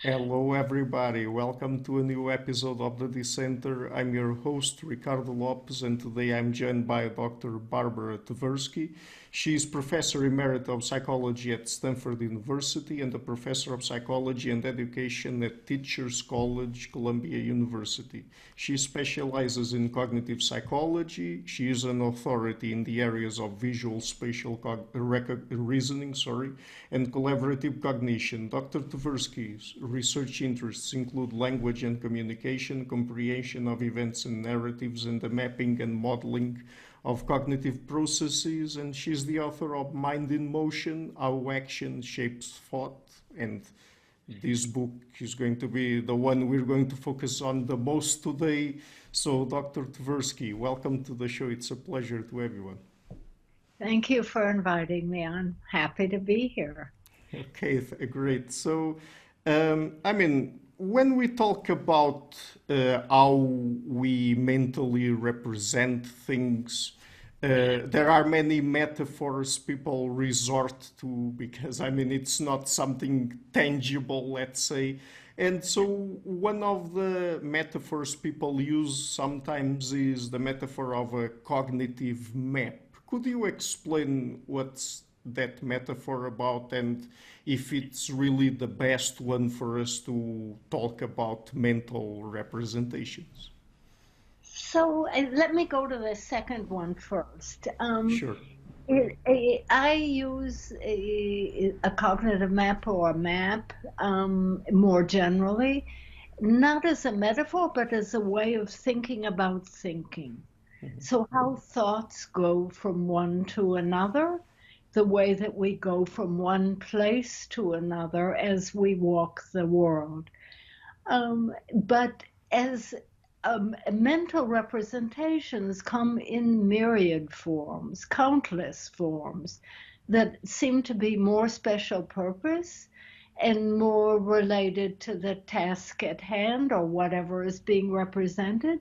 Hello, everybody. Welcome to a new episode of the Dissenter. I'm your host, Ricardo Lopes, and today I'm joined by Dr. Barbara Tversky. She's Professor Emerita of Psychology at Stanford University and a Professor of Psychology and Education at Teachers College, Columbia University. She specializes in cognitive psychology. She is an authority in the areas of visual spatial reasoning, and collaborative cognition. Dr. Tversky's research interests include language and communication, comprehension of events and narratives, and the mapping and modeling of cognitive processes, and she's the author of Mind in Motion: How Action Shapes Thought. And this book is going to be the one we're going to focus on the most today. So, Dr. Tversky, welcome to the show. It's a pleasure to everyone. Thank you for inviting me. I'm happy to be here. Okay, great. So, when we talk about how we mentally represent things, there are many metaphors people resort to because, it's not something tangible, let's say. And so, one of the metaphors people use sometimes is the metaphor of a cognitive map. Could you explain what's that metaphor about and if it's really the best one for us to talk about mental representations? Let me go to the second one first. Sure. I use a cognitive map or a map more generally, not as a metaphor, but as a way of thinking about thinking. So, how thoughts go from one to another, the way that we go from one place to another as we walk the world. But as mental representations come in myriad forms, countless forms that seem to be more special purpose and more related to the task at hand or whatever is being represented.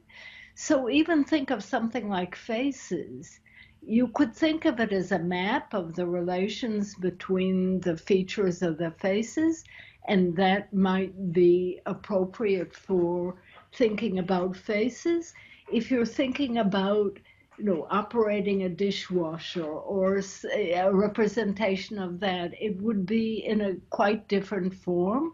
So even think of something like faces. You could think of it as a map of the relations between the features of the faces, and that might be appropriate for thinking about faces. If you're thinking about, operating a dishwasher or a representation of that, it would be in a quite different form.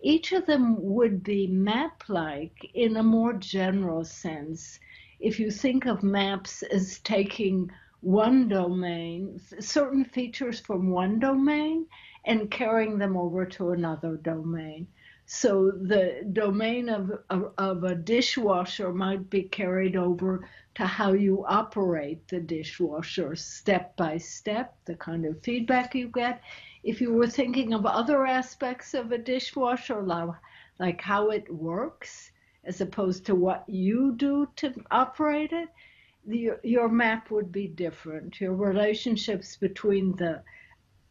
Each of them would be map-like in a more general sense. If you think of maps as taking one domain, certain features from one domain, and carrying them over to another domain. So the domain of a dishwasher might be carried over to how you operate the dishwasher step by step, the kind of feedback you get. If you were thinking of other aspects of a dishwasher, like how it works, as opposed to what you do to operate it, your map would be different. Your relationships between the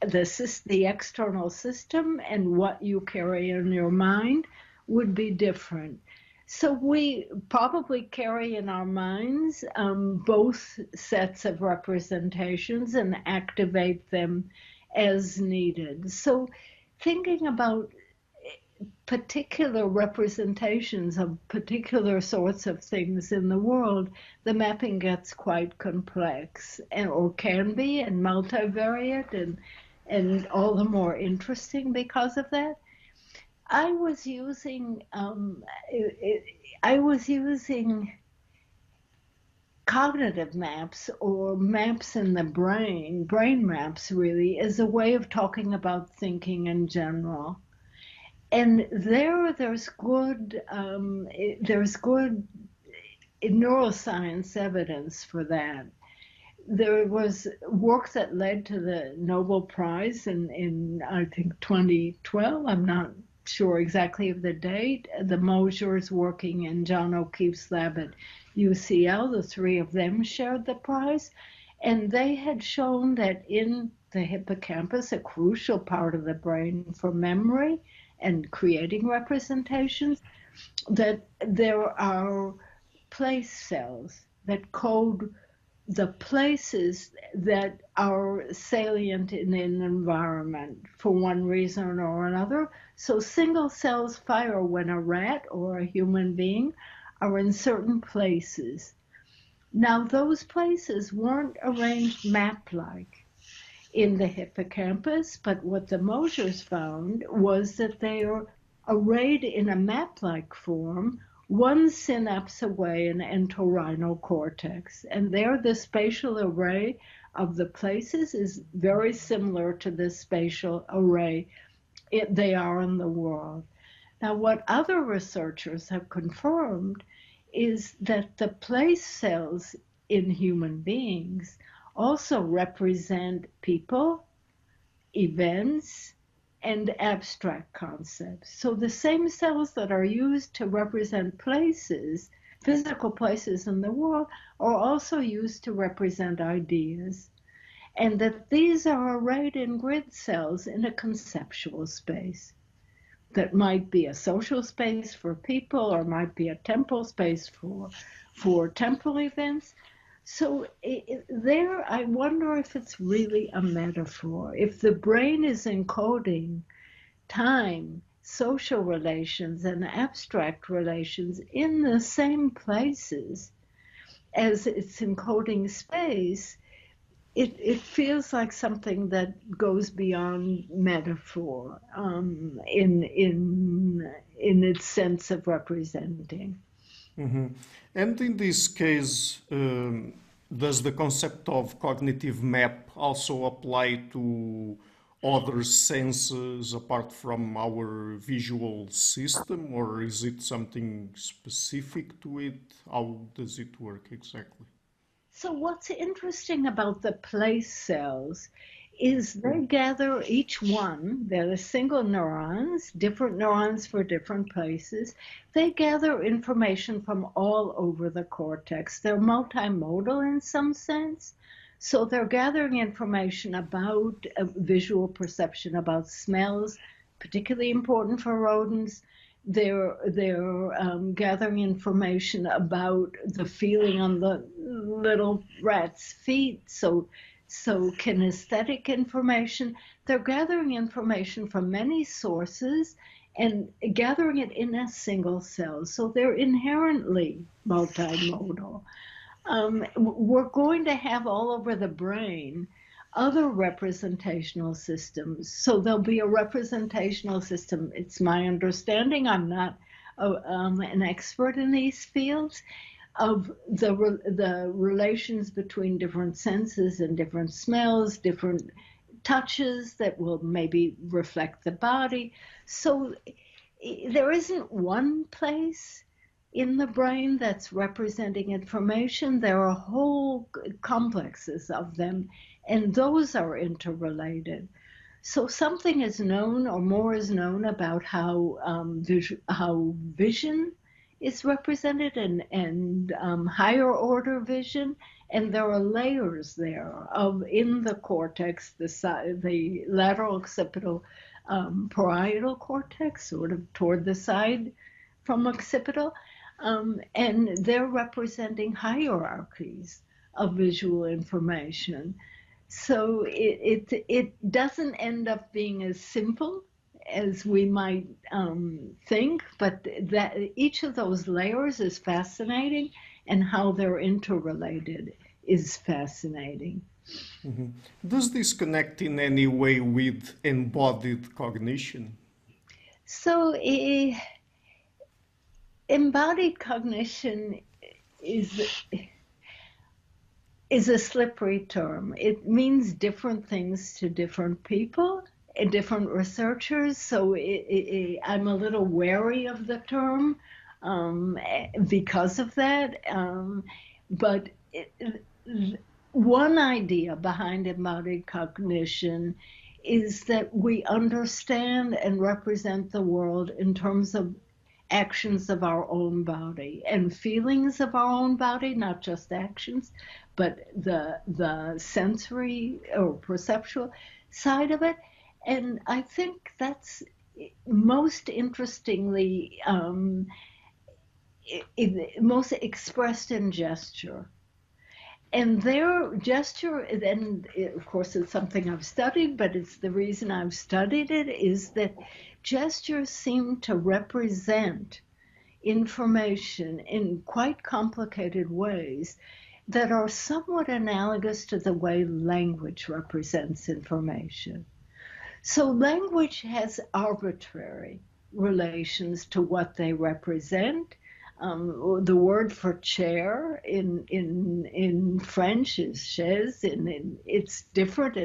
external system and what you carry in your mind would be different. So we probably carry in our minds both sets of representations and activate them as needed. So thinking about particular representations of particular sorts of things in the world, the mapping gets quite complex or can be and multivariate and all the more interesting because of that. I was using I was using cognitive maps or maps in the brain maps really, as a way of talking about thinking in general. And there's good neuroscience evidence for that. There was work that led to the Nobel Prize in I think 2012. I'm not sure exactly of the date. The Mosers working in John O'Keefe's lab at UCL, the three of them shared the prize. And they had shown that in the hippocampus, a crucial part of the brain for memory and creating representations, that there are place cells that code the places that are salient in an environment for one reason or another. So single cells fire when a rat or a human being are in certain places. Now, those places weren't arranged map-like in the hippocampus, but what the Mosers found was that they are arrayed in a map-like form, one synapse away in entorhinal cortex. And there, the spatial array of the places is very similar to the spatial array they are in the world. Now, what other researchers have confirmed is that the place cells in human beings also represent people, events, and abstract concepts. So the same cells that are used to represent places, physical places in the world, are also used to represent ideas. And that these are arrayed in grid cells in a conceptual space that might be a social space for people or might be a temporal space for temporal events. So there, I wonder if it's really a metaphor. If the brain is encoding time, social relations, and abstract relations in the same places as it's encoding space, it feels like something that goes beyond metaphor in its sense of representing. Mm-hmm. And in this case, does the concept of cognitive map also apply to other senses apart from our visual system, or is it something specific to it? How does it work exactly? So what's interesting about the place cells is they gather each one, they're single neurons, different neurons for different places. They gather information from all over the cortex. They're multimodal in some sense. So they're gathering information about visual perception, about smells, particularly important for rodents. They're gathering information about the feeling on the little rat's feet. So kinesthetic information. They're gathering information from many sources and gathering it in a single cell. So they're inherently multimodal. We're going to have all over the brain other representational systems. So there'll be a representational system. It's my understanding, I'm not an expert in these fields, of the relations between different senses and different smells, different touches that will maybe reflect the body. So there isn't one place in the brain that's representing information. There are whole complexes of them, and those are interrelated. So something is known, or more is known, about how vision is represented and higher order vision, and there are layers there of in the cortex, the lateral occipital parietal cortex, sort of toward the side from occipital, and they're representing hierarchies of visual information. So it doesn't end up being as simple as we might think, but that each of those layers is fascinating, and how they're interrelated is fascinating. Mhm. Does this connect in any way with embodied cognition? So embodied cognition is is a slippery term. It means different things to different people and different researchers. So I'm a little wary of the term because of that. But one idea behind embodied cognition is that we understand and represent the world in terms of actions of our own body and feelings of our own body, not just actions, but the sensory or perceptual side of it. And I think that's most interestingly most expressed in gesture. And their gesture, and of course it's something I've studied, but it's the reason I've studied it, is that gestures seem to represent information in quite complicated ways that are somewhat analogous to the way language represents information. So language has arbitrary relations to what they represent. The word for chair in French is chaise, and it's different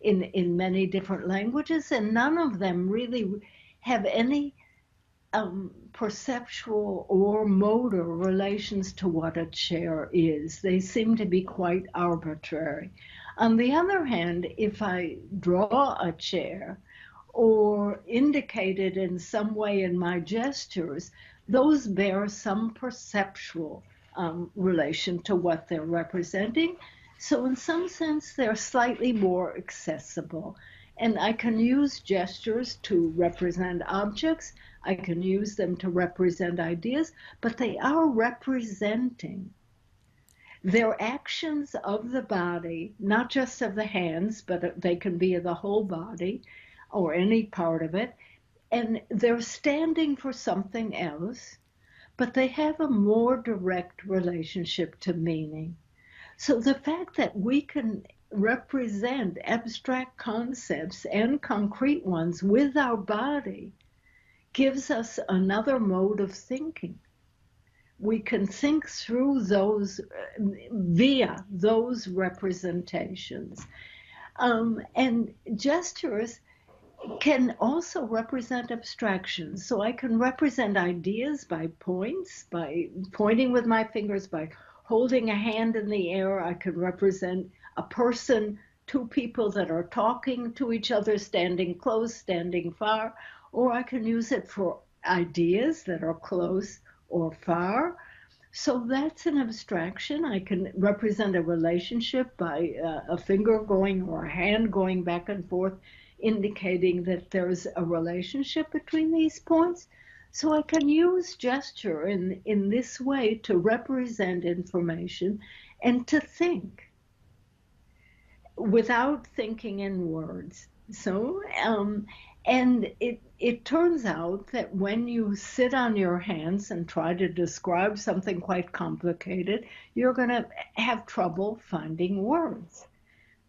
in many different languages, and none of them really have any perceptual or motor relations to what a chair is. They seem to be quite arbitrary. On the other hand, if I draw a chair or indicate it in some way in my gestures, those bear some perceptual relation to what they're representing. So in some sense, they're slightly more accessible. And I can use gestures to represent objects. I can use them to represent ideas, but they are representing. They're actions of the body, not just of the hands, but they can be of the whole body or any part of it. And they're standing for something else, but they have a more direct relationship to meaning. So the fact that we can represent abstract concepts and concrete ones with our body gives us another mode of thinking. We can think through those via those representations. And gestures can also represent abstractions. So I can represent ideas by points, by pointing with my fingers, by holding a hand in the air. I can represent a person, two people that are talking to each other, standing close, standing far, or I can use it for ideas that are close or far. So that's an abstraction. I can represent a relationship by a finger going or a hand going back and forth, indicating that there's a relationship between these points. So I can use gesture in this way to represent information and to think without thinking in words. So, and it turns out that when you sit on your hands and try to describe something quite complicated, you're going to have trouble finding words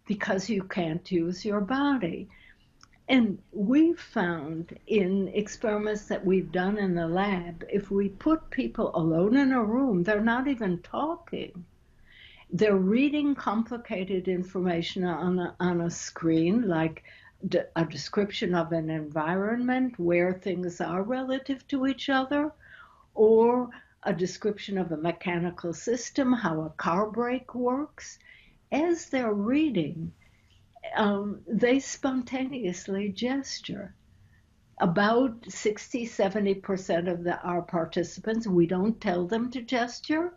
because you can't use your body. And we've found in experiments that we've done in the lab, if we put people alone in a room, they're not even talking. They're reading complicated information on a screen, like a description of an environment, where things are relative to each other, or a description of a mechanical system, how a car brake works. As they're reading, they spontaneously gesture. About 60–70% of our participants, we don't tell them to gesture.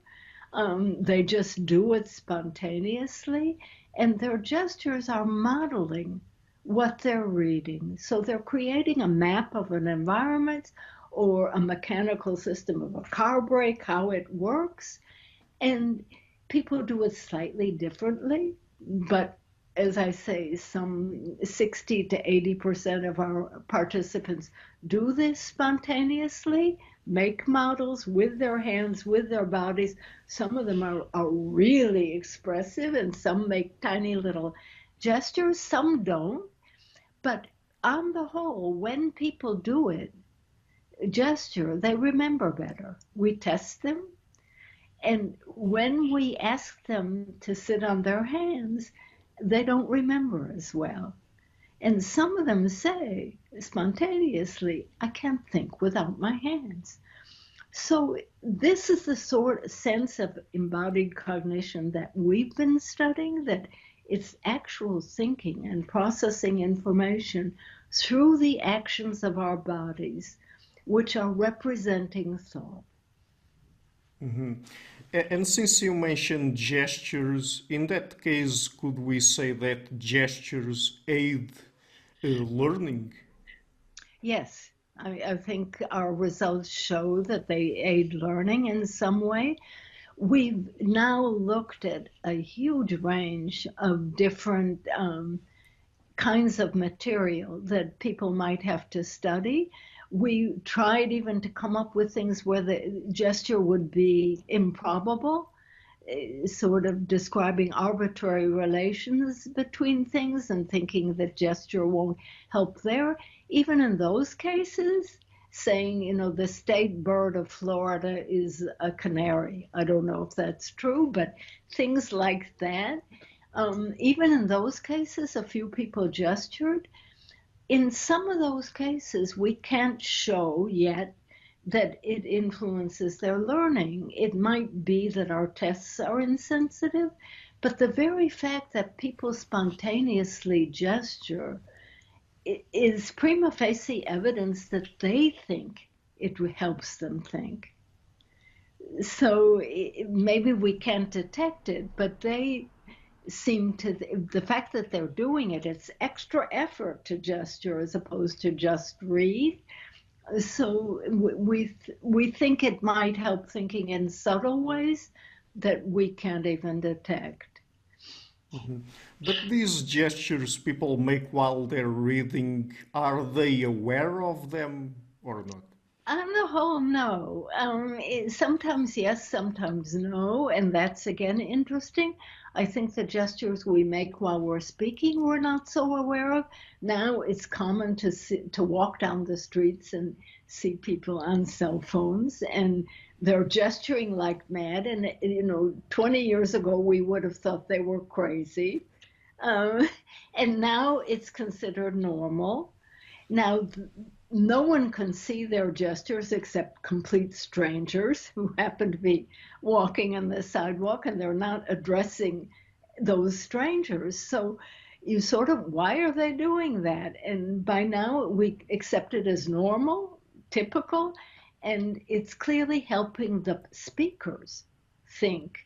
They just do it spontaneously, and their gestures are modeling what they're reading. So they're creating a map of an environment or a mechanical system of a car brake, how it works. And people do it slightly differently, but as I say, some 60–80% of our participants do this spontaneously, make models with their hands, with their bodies. Some of them are really expressive, and some make tiny little gestures, some don't. But on the whole, when people do it, gesture, they remember better. We test them, and when we ask them to sit on their hands, they don't remember as well. And some of them say spontaneously, I can't think without my hands. So this is the sort of sense of embodied cognition that we've been studying, that it's actual thinking and processing information through the actions of our bodies, which are representing thought. Mm-hmm. And since you mentioned gestures, in that case, could we say that gestures aid learning? Yes, I think our results show that they aid learning in some way. We've now looked at a huge range of different kinds of material that people might have to study. We tried even to come up with things where the gesture would be improbable, sort of describing arbitrary relations between things and thinking that gesture won't help there. Even in those cases, saying, the state bird of Florida is a canary. I don't know if that's true, but things like that. Even in those cases, a few people gestured. In some of those cases, we can't show yet that it influences their learning. It might be that our tests are insensitive, but the very fact that people spontaneously gesture is prima facie evidence that they think it helps them think. So maybe we can't detect it, but they seem to, the fact that they're doing it, it's extra effort to gesture as opposed to just read. So we think it might help thinking in subtle ways that we can't even detect. Mhm. But these gestures people make while they're reading, are they aware of them or not? On the whole, no. Sometimes yes, sometimes no, and that's again interesting. I think the gestures we make while we're speaking, we're not so aware of. Now it's common to walk down the streets and see people on cell phones, and they're gesturing like mad. And 20 years ago we would have thought they were crazy, um, and now it's considered normal. Now, no one can see their gestures except complete strangers who happen to be walking on the sidewalk, and they're not addressing those strangers. So you sort of, why are they doing that? And by now we accept it as normal, typical, and it's clearly helping the speakers think.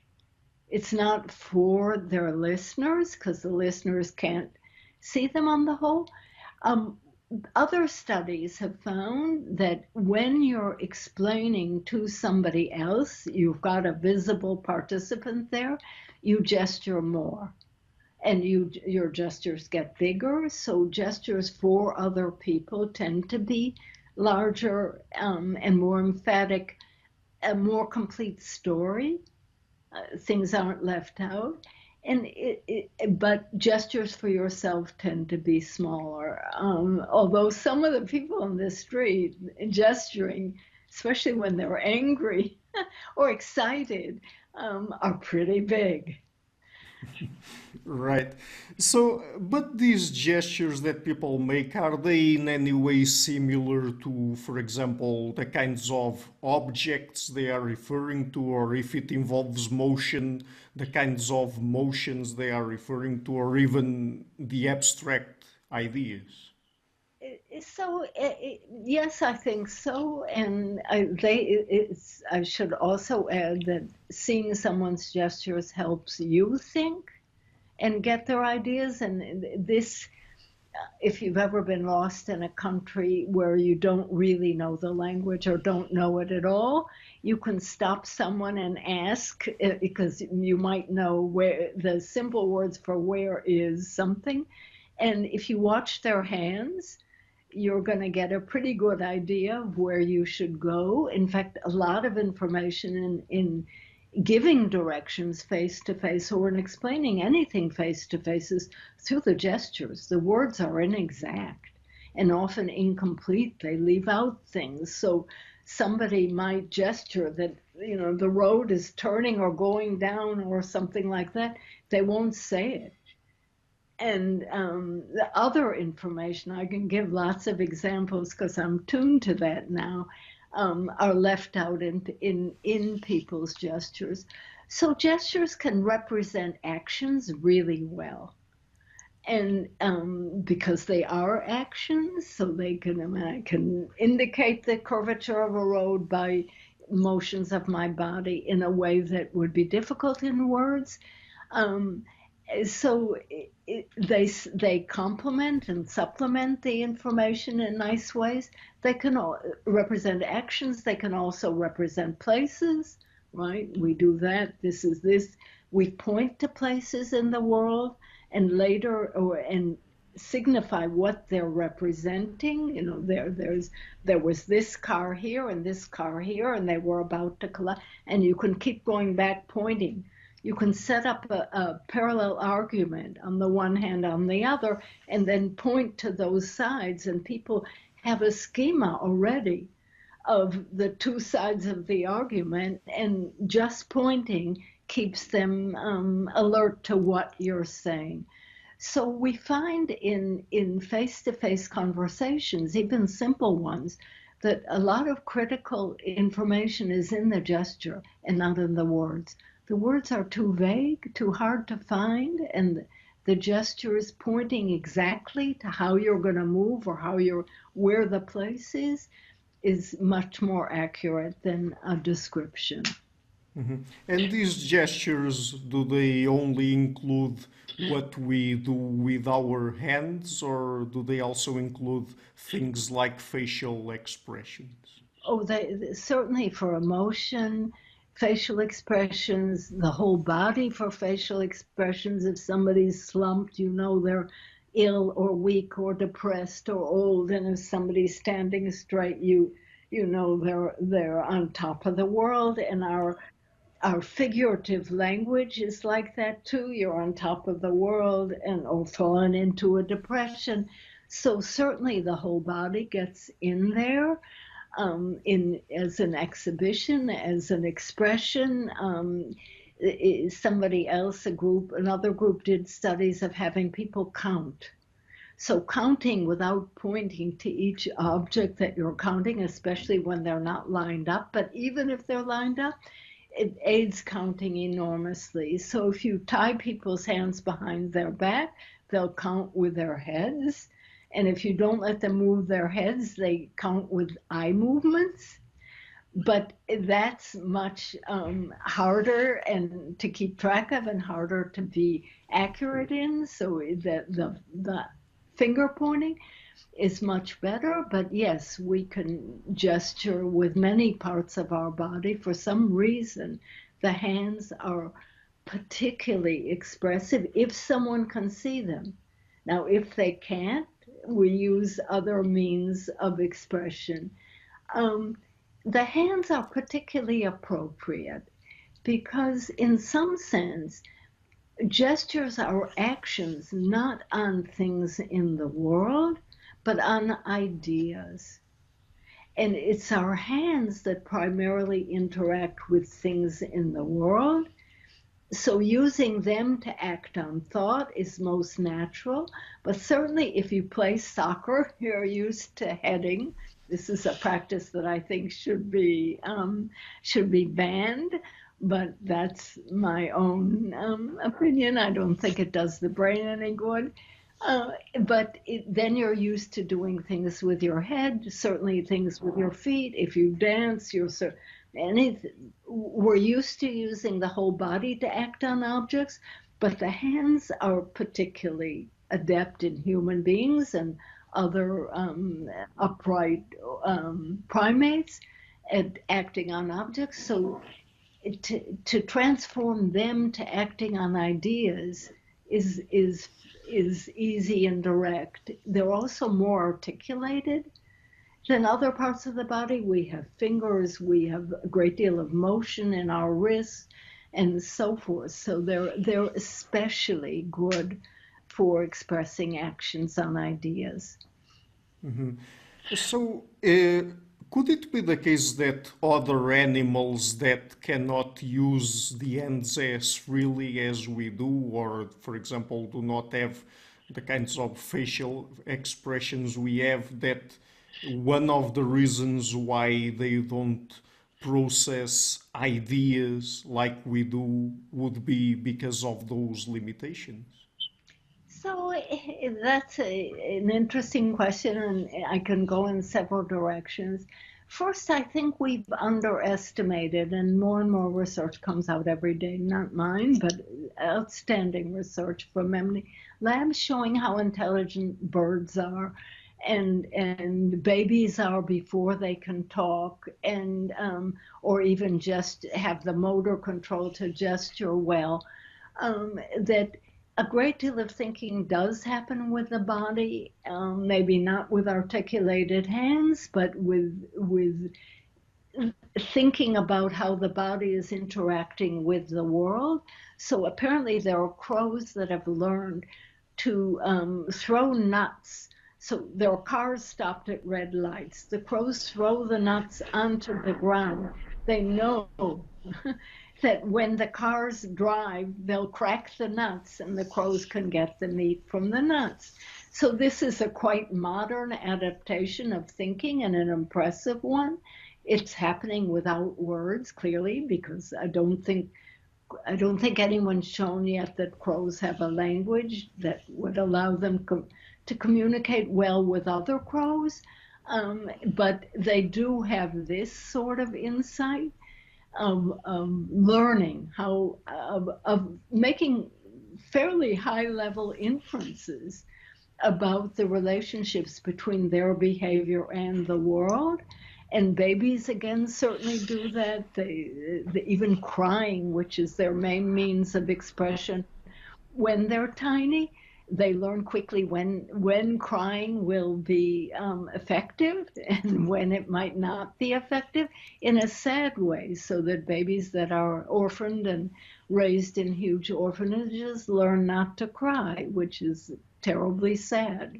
It's not for their listeners because the listeners can't see them on the whole. Um, Other studies have found that when you're explaining to somebody else, you've got a visible participant there, you gesture more and your gestures get bigger. So gestures for other people tend to be larger and more emphatic, a more complete story. Things aren't left out. But gestures for yourself tend to be smaller. Although some of the people on the street gesturing, especially when they're angry or excited, are pretty big. Right. So, but these gestures that people make, are they in any way similar to, for example, the kinds of objects they are referring to, or if it involves motion, the kinds of motions they are referring to, or even the abstract ideas? So yes, I think so, and I should also add that seeing someone's gestures helps you think and get their ideas. And this, if you've ever been lost in a country where you don't really know the language or don't know it at all, you can stop someone and ask because you might know where the simple words for where is something. And if you watch their hands, you're going to get a pretty good idea of where you should go. In fact, a lot of information in giving directions face to face or in explaining anything face to face is through the gestures. The words are inexact and often incomplete. They leave out things. So somebody might gesture that, the road is turning or going down or something like that. They won't say it. And the other information, I can give lots of examples because I'm tuned to that now, are left out in people's gestures. So gestures can represent actions really well. And because they are actions, so I can indicate the curvature of a road by motions of my body in a way that would be difficult in words. Um, so they complement and supplement the information in nice ways. They can represent actions. They can also represent places, right? We do that. This is this. We point to places in the world, and later, and signify what they're representing. You know, there was this car here and this car here, and they were about to collide. And you can keep going back pointing. You can set up a parallel argument on the one hand, on the other, and then point to those sides. And people have a schema already of the two sides of the argument, and just pointing keeps them alert to what you're saying. So we find in face-to-face conversations, even simple ones, that a lot of critical information is in the gesture and not in the words. The words are too vague, too hard to find, and the gesture is pointing exactly to how you're going to move or where the place is much more accurate than a description. Mhm. And these gestures, do they only include what we do with our hands, or do they also include things like facial expressions? Oh, they certainly for emotion, facial expressions, the whole body for facial expressions. If somebody's slumped, you know they're ill or weak or depressed or old, and if somebody's standing straight, you know they're on top of the world. And our figurative language is like that too. You're on top of the world and or fallen into a depression. So certainly the whole body gets in there, in as an exhibition, as an expression. Somebody else, another group did studies of having people count. So counting without pointing to each object that you're counting, especially when they're not lined up, but even if they're lined up, it aids counting enormously. So if you tie people's hands behind their back, they'll count with their heads. And if you don't let them move their heads, they count with eye movements. But that's much harder and to keep track of and harder to be accurate in. So the finger pointing is much better, but yes, we can gesture with many parts of our body. For some reason, the hands are particularly expressive if someone can see them. Now, if they can't, we use other means of expression. The hands are particularly appropriate because, in some sense, gestures are actions not on things in the world, but on ideas. And it's our hands that primarily interact with things in the world. So using them to act on thought is most natural. But certainly if you play soccer, you're used to heading. This is a practice that I think should be banned. But that's my own opinion. I don't think it does the brain any good. Then you're used to doing things with your head, certainly things with your feet. If you dance, we're used to using the whole body to act on objects, but the hands are particularly adept in human beings and other upright primates at acting on objects. So to transform them to acting on ideas is easy and direct. They're also more articulated than other parts of the body. We have fingers, we have a great deal of motion in our wrists, and so forth. So they're especially good for expressing actions on ideas. Mhm. So, could it be the case that other animals that cannot use the hands as freely as we do, or, for example, do not have the kinds of facial expressions we have, that one of the reasons why they don't process ideas like we do would be because of those limitations? So that's an interesting question, and I can go in several directions. First, I think we've underestimated, and more research comes out every day, not mine, but outstanding research from many labs showing how intelligent birds are and babies are before they can talk, and or even just have the motor control to gesture well. That a great deal of thinking does happen with the body, maybe not with articulated hands, but with thinking about how the body is interacting with the world. So apparently there are crows that have learned to throw nuts. So there are cars stopped at red lights. The crows throw the nuts onto the ground. They know that when the cars drive, they'll crack the nuts and the crows can get the meat from the nuts. So this is a quite modern adaptation of thinking and an impressive one. It's happening without words, clearly, because I don't think anyone's shown yet that crows have a language that would allow them to communicate well with other crows. But they do have this sort of insight of learning of making fairly high level inferences about the relationships between their behavior and the world. And babies, again, certainly do that. They even crying, which is their main means of expression, when they're tiny, they learn quickly when crying will be effective and when it might not be effective in a sad way, so that babies that are orphaned and raised in huge orphanages learn not to cry, which is terribly sad.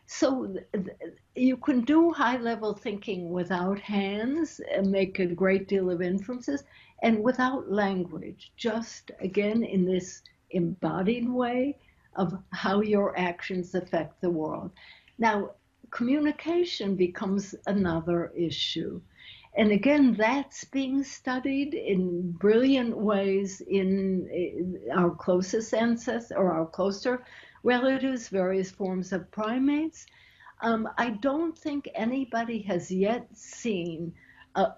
So you can do high level thinking without hands and make a great deal of inferences and without language, just again in this embodied way of how your actions affect the world. Now, communication becomes another issue. And again, that's being studied in brilliant ways in our closest ancestors or our closer relatives, various forms of primates. I don't think anybody has yet seen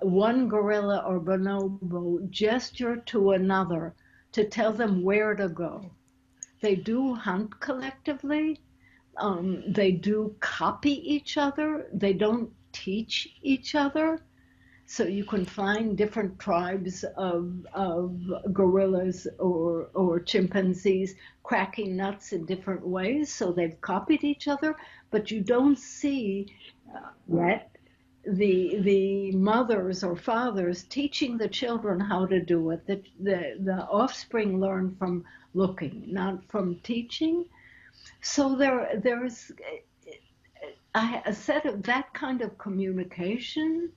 one gorilla or bonobo gesture to another to tell them where to go. They do hunt collectively. They do copy each other. They don't teach each other. So you can find different tribes of gorillas or chimpanzees cracking nuts in different ways. So they've copied each other, but you don't see yet the mothers or fathers teaching the children how to do it. The offspring learn from looking, not from teaching. So there's a set of that kind of communication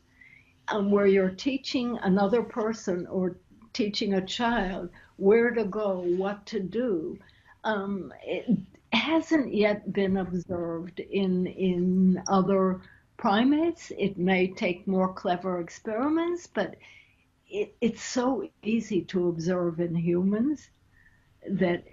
where you're teaching another person or teaching a child where to go, what to do. It hasn't yet been observed in other primates. It may take more clever experiments, but it's so easy to observe in humans that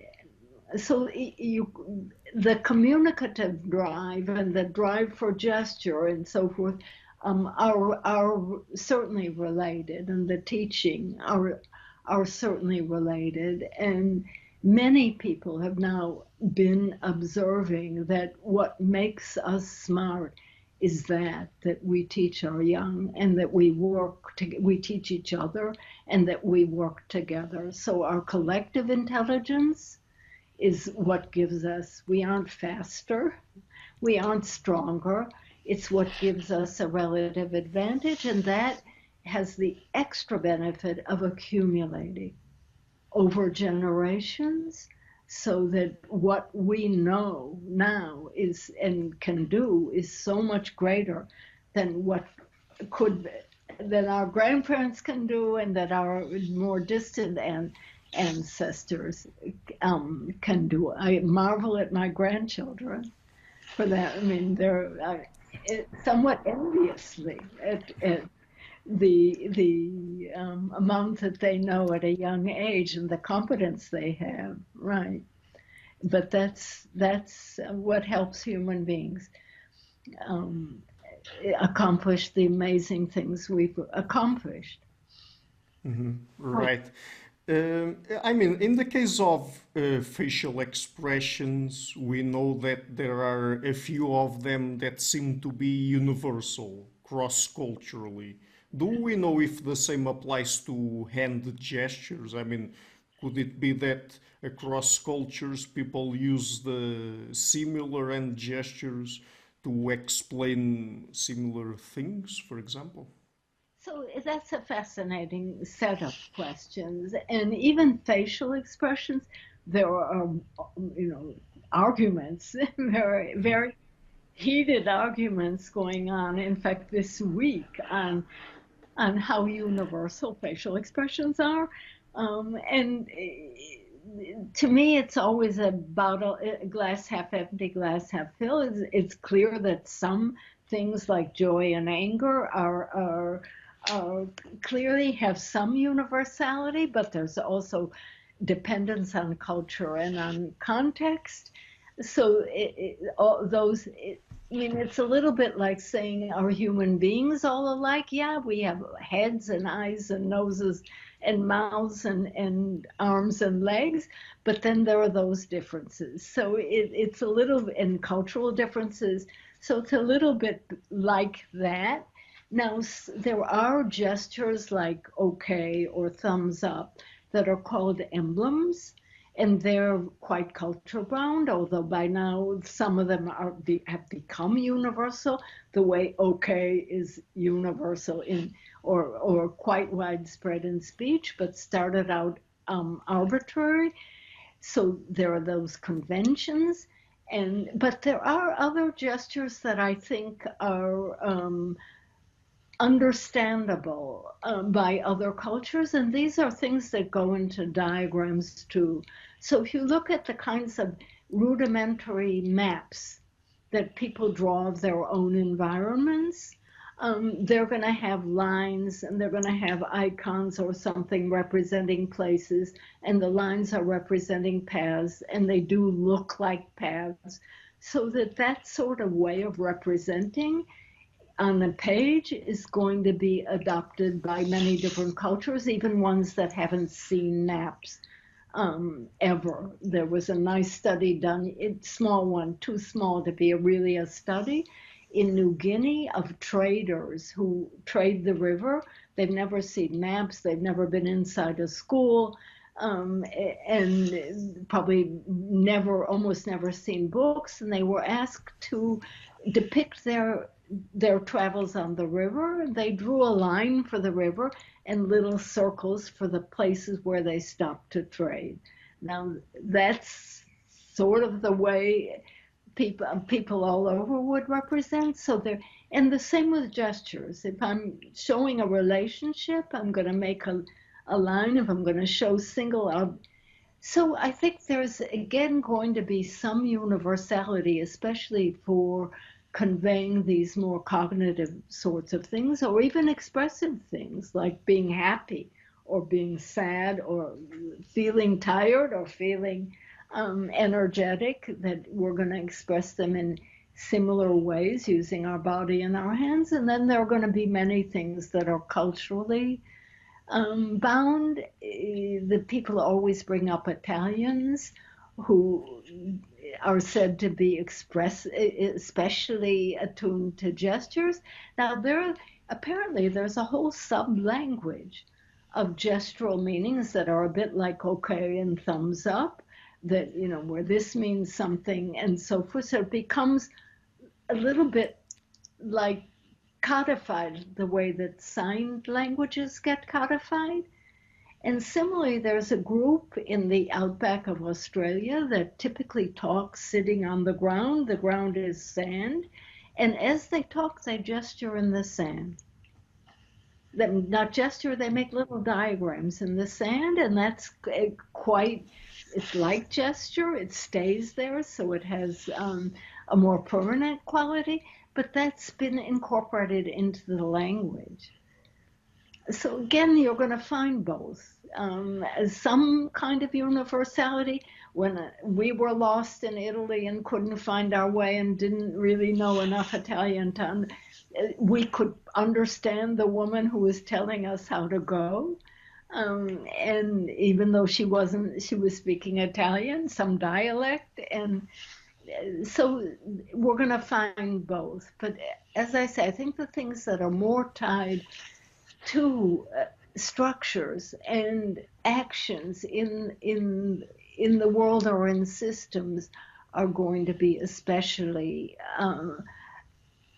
so the communicative drive and the drive for gesture and so forth are certainly related, and the teaching are certainly related. And many people have now been observing that what makes us smart is that we teach our young and that we teach each other and that we work together. So our collective intelligence is what gives us, we aren't faster, we aren't stronger, it's what gives us a relative advantage, and that has the extra benefit of accumulating over generations, so that what we know now is and can do is so much greater than what could that our grandparents can do and that our more distant ancestors can do. I marvel at my grandchildren for that. I mean, they're somewhat enviously at the amount that they know at a young age and the competence they have, right? But that's what helps human beings accomplish the amazing things we've accomplished. Right. I mean, in the case of facial expressions, we know that there are a few of them that seem to be universal, cross-culturally. Do we know if the same applies to hand gestures? I mean, Could it be that across cultures people use the similar hand gestures to explain similar things, for example? So that's a fascinating set of questions. And even facial expressions, there are, arguments, very, very heated arguments going on, in fact, this week on how universal facial expressions are. And to me, it's always about a glass half empty, glass half full. It's clear that some things like joy and anger are clearly have some universality, but there's also dependence on culture and on context. So all those, I mean, it's a little bit like saying, are human beings all alike? Yeah, we have heads and eyes and noses and mouths and arms and legs, but then there are those differences. So it's a little, and cultural differences. So it's a little bit like that. Now, there are gestures like okay or thumbs up that are called emblems, and they're quite culture bound, although by now some of them have become universal, the way okay is universal or quite widespread in speech, but started out arbitrary. So there are those conventions, but there are other gestures that I think are understandable by other cultures, and these are things that go into diagrams too. So if you look at the kinds of rudimentary maps that people draw of their own environments, they're going to have lines and they're going to have icons or something representing places, and the lines are representing paths, and they do look like paths. So that sort of way of representing on the page is going to be adopted by many different cultures, even ones that haven't seen maps ever. There was a nice study done, it's small one, too small to be really a study, in New Guinea of traders who trade the river. They've never seen maps, they've never been inside a school, and probably almost never seen books, and they were asked to depict their travels on the river. They drew a line for the river and little circles for the places where they stopped to trade. Now, that's sort of the way people all over would represent. And the same with gestures. If I'm showing a relationship, I'm going to make a line. If I'm going to show single out. So I think there's again going to be some universality, especially for conveying these more cognitive sorts of things, or even expressive things like being happy or being sad or feeling tired or feeling energetic, that we're going to express them in similar ways using our body and our hands. And then there are going to be many things that are culturally bound. The people always bring up Italians who are said to be especially attuned to gestures. Now, apparently there's a whole sub-language of gestural meanings that are a bit like okay and thumbs up, that, where this means something and so forth. So it becomes a little bit like codified the way that signed languages get codified. And similarly, there's a group in the outback of Australia that typically talks sitting on the ground. The ground is sand. And as they talk, they gesture in the sand. They not gesture, they make little diagrams in the sand. And that's it's like gesture. It stays there, so it has a more permanent quality. But that's been incorporated into the language. So again, you're going to find both. Some kind of universality. When we were lost in Italy and couldn't find our way and didn't really know enough Italian we could understand the woman who was telling us how to go. And even though she was speaking Italian, some dialect. And so we're going to find both. But as I say, I think the things that are more tied to structures and actions in the world or in systems are going to be especially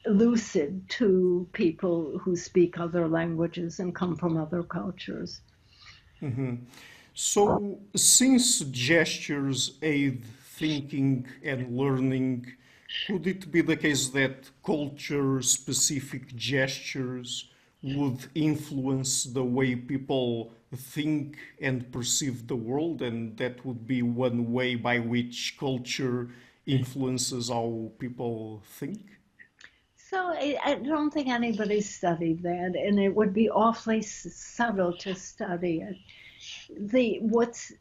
lucid to people who speak other languages and come from other cultures. So, since gestures aid thinking and learning, could it be the case that culture-specific gestures would influence the way people think and perceive the world, and that would be one way by which culture influences how people think? So I don't think anybody studied that, and it would be awfully subtle to study it. The what's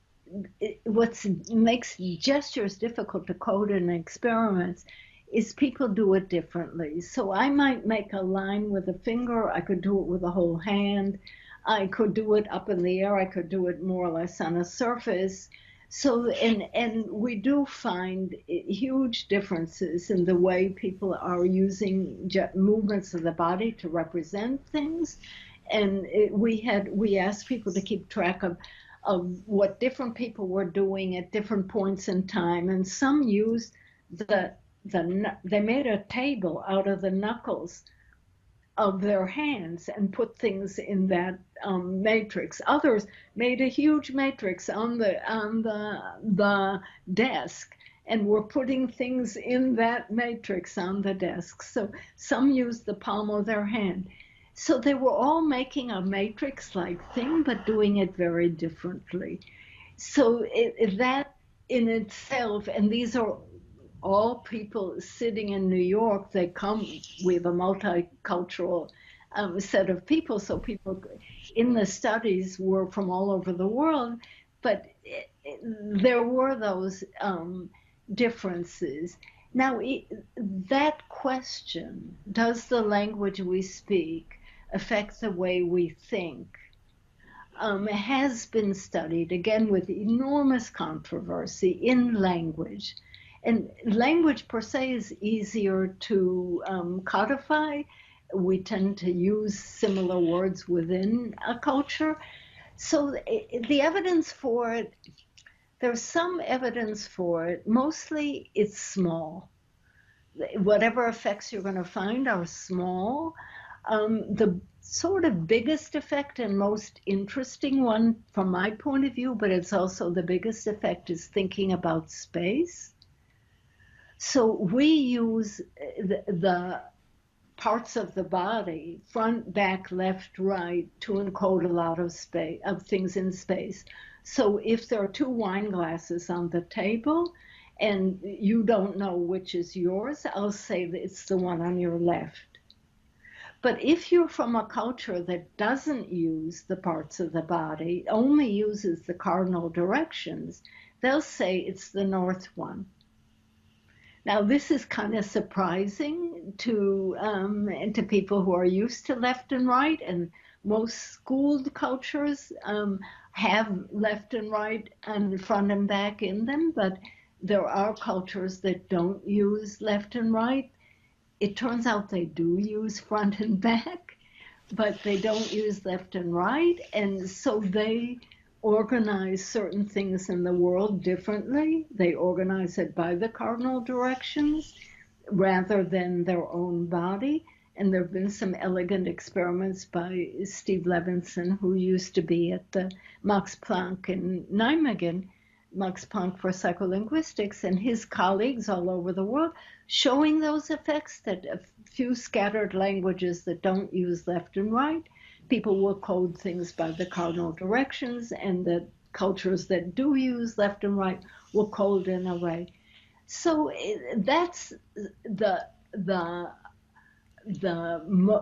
makes gestures difficult to code in experiments is people do it differently. So I might make a line with a finger, I could do it with a whole hand, I could do it up in the air, I could do it more or less on a surface. So and we do find huge differences in the way people are using movements of the body to represent things. And we asked people to keep track of what different people were doing at different points in time, and some used they made a table out of the knuckles of their hands and put things in that matrix. Others made a huge matrix on the desk and were putting things in that matrix on the desk. So some used the palm of their hand. So they were all making a matrix-like thing, but doing it very differently. So that in itself, and these are all people sitting in New York, they come with a multicultural set of people. So people in the studies were from all over the world, but there were those differences. Now, that question, does the language we speak affect the way we think, has been studied, again, with enormous controversy in language. And language per se is easier to codify. We tend to use similar words within a culture. So the evidence for it, there's some evidence for it. Mostly it's small. Whatever effects you're going to find are small. The sort of biggest effect and most interesting one from my point of view, but it's also the biggest effect, is thinking about space. So we use the parts of the body, front, back, left, right, to encode a lot of space, of things in space. So if there are two wine glasses on the table and you don't know which is yours, I'll say that it's the one on your left. But if you're from a culture that doesn't use the parts of the body, only uses the cardinal directions, they'll say it's the north one. Now, this is kind of surprising to people who are used to left and right, and most schooled cultures have left and right and front and back in them, but there are cultures that don't use left and right. It turns out they do use front and back, but they don't use left and right, and so they organize certain things in the world differently. They organize it by the cardinal directions rather than their own body. And there have been some elegant experiments by Steve Levinson, who used to be at the Max Planck in Nijmegen, Max Planck for Psycholinguistics, and his colleagues all over the world, showing those effects, that a few scattered languages that don't use left and right, people will code things by the cardinal directions, and the cultures that do use left and right will code in a way. So that's the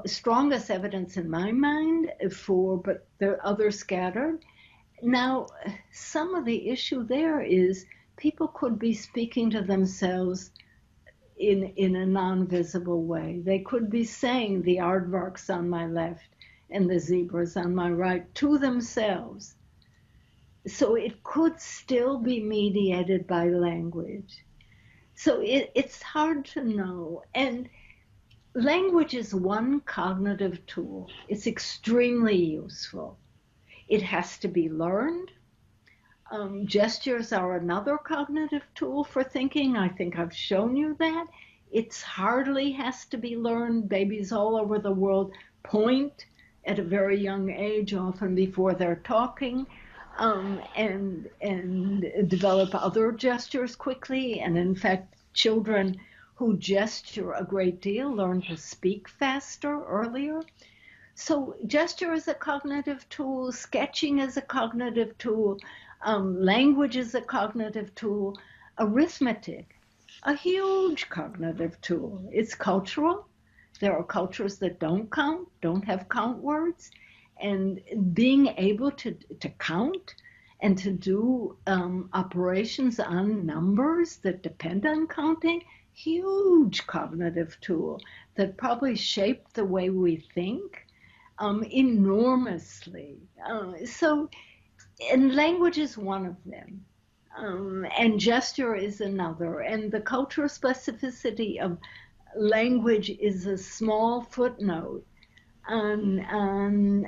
strongest evidence in my mind for, but there are others scattered. Now, some of the issue there is people could be speaking to themselves in a non-visible way. They could be saying the aardvarks on my left and the zebras on my right to themselves. So it could still be mediated by language. So it's hard to know. And language is one cognitive tool. It's extremely useful. It has to be learned. Gestures are another cognitive tool for thinking. I think I've shown you that. It's hardly has to be learned. Babies all over the world point at a very young age, often before they're talking, and develop other gestures quickly. And in fact, children who gesture a great deal learn to speak faster earlier. So gesture is a cognitive tool, sketching is a cognitive tool, language is a cognitive tool, arithmetic, a huge cognitive tool. It's cultural. There are cultures that don't count, don't have count words, and being able to count and to do operations on numbers that depend on counting, huge cognitive tool that probably shaped the way we think enormously. And language is one of them. And gesture is another. And the cultural specificity of language is a small footnote on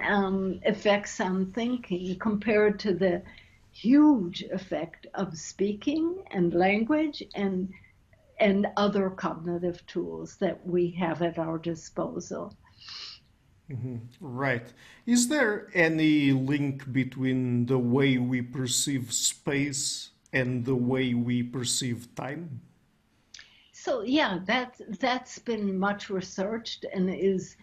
effects on thinking compared to the huge effect of speaking and language and other cognitive tools that we have at our disposal. Right. Is there any link between the way we perceive space and the way we perceive time? So yeah, that's been much researched and is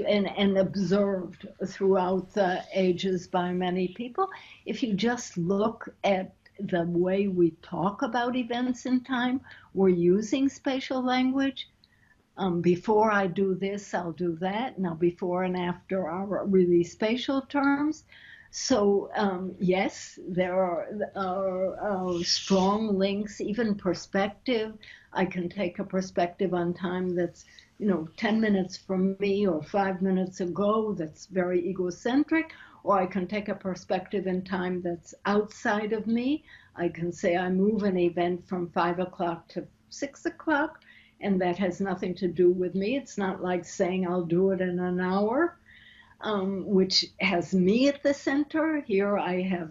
and observed throughout the ages by many people. If you just look at the way we talk about events in time, we're using spatial language. Before I do this, I'll do that. Now, before and after are really spatial terms. So yes, there are strong links, even perspective. I can take a perspective on time that's 10 minutes from me or 5 minutes ago that's very egocentric, or I can take a perspective in time that's outside of me. I can say I move an event from 5 o'clock to 6 o'clock, and that has nothing to do with me. It's not like saying I'll do it in an hour, which has me at the center. Here I have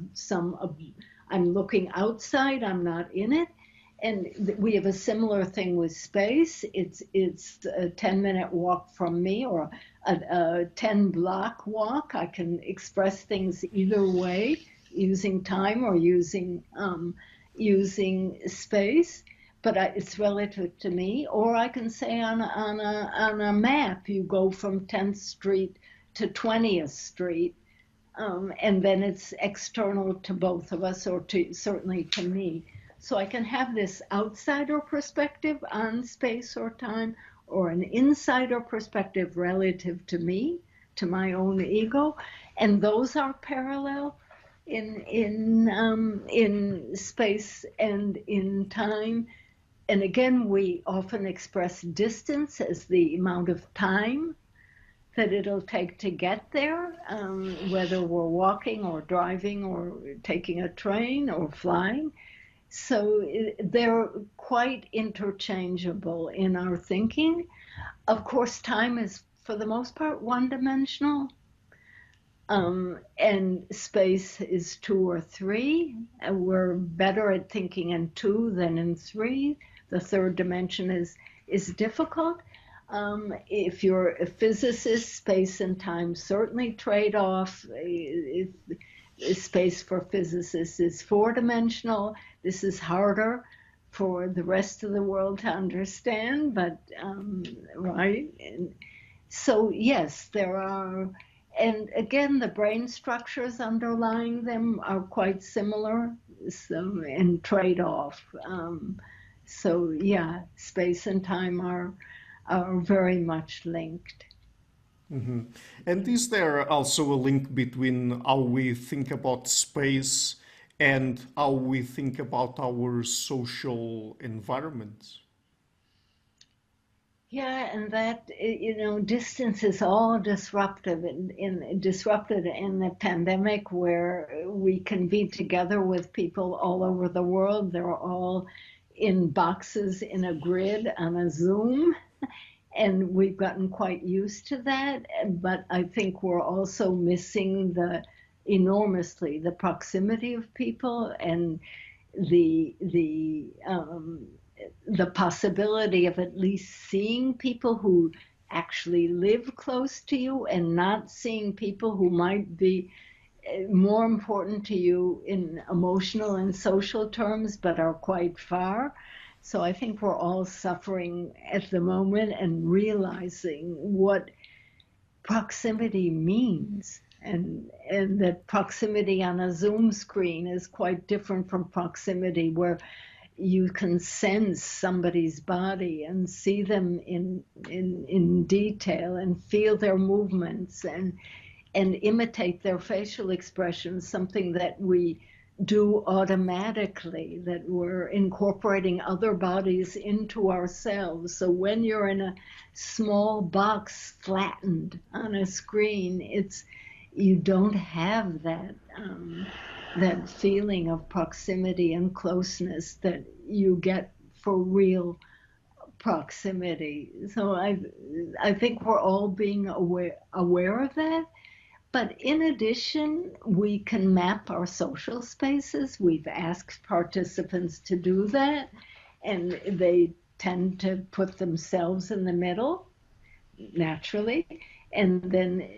I'm looking outside, I'm not in it. And we have a similar thing with space. It's a 10-minute walk from me or a 10-block walk. I can express things either way, using time or using space, but it's relative to me. Or I can say on a map, you go from 10th Street to 20th Street, and then it's external to both of us, or certainly to me. So I can have this outsider perspective on space or time, or an insider perspective relative to me, to my own ego, and those are parallel in space and in time. And again, we often express distance as the amount of time that it'll take to get there, whether we're walking or driving or taking a train or flying. So they're quite interchangeable in our thinking. Of course, time is, for the most part, one-dimensional, and space is 2 or 3. We're better at thinking in 2 than in 3. The third dimension is difficult. If you're a physicist, space and time certainly trade off. Space for physicists is 4-dimensional. This is harder for the rest of the world to understand, but right. And so yes, there are, and again, the brain structures underlying them are quite similar, and trade off. So yeah, space and time are very much linked. Mm-hmm. And is there also a link between how we think about space and how we think about our social environments? Yeah, and that distance is all disruptive disrupted in the pandemic, where we can be together with people all over the world. They're all in boxes in a grid on a Zoom. And we've gotten quite used to that, but I think we're also missing the enormously the proximity of people and the the um, the possibility of at least seeing people who actually live close to you and not seeing people who might be more important to you in emotional and social terms but are quite far. So I think we're all suffering at the moment and realizing what proximity means, and that proximity on a Zoom screen is quite different from proximity where you can sense somebody's body and see them in detail and feel their movements and imitate their facial expressions, something that we do automatically, that we're incorporating other bodies into ourselves. So when you're in a small box flattened on a screen, it's you don't have that feeling of proximity and closeness that you get for real proximity. So I think we're all being aware of that. But in addition, we can map our social spaces. We've asked participants to do that, and they tend to put themselves in the middle naturally. And then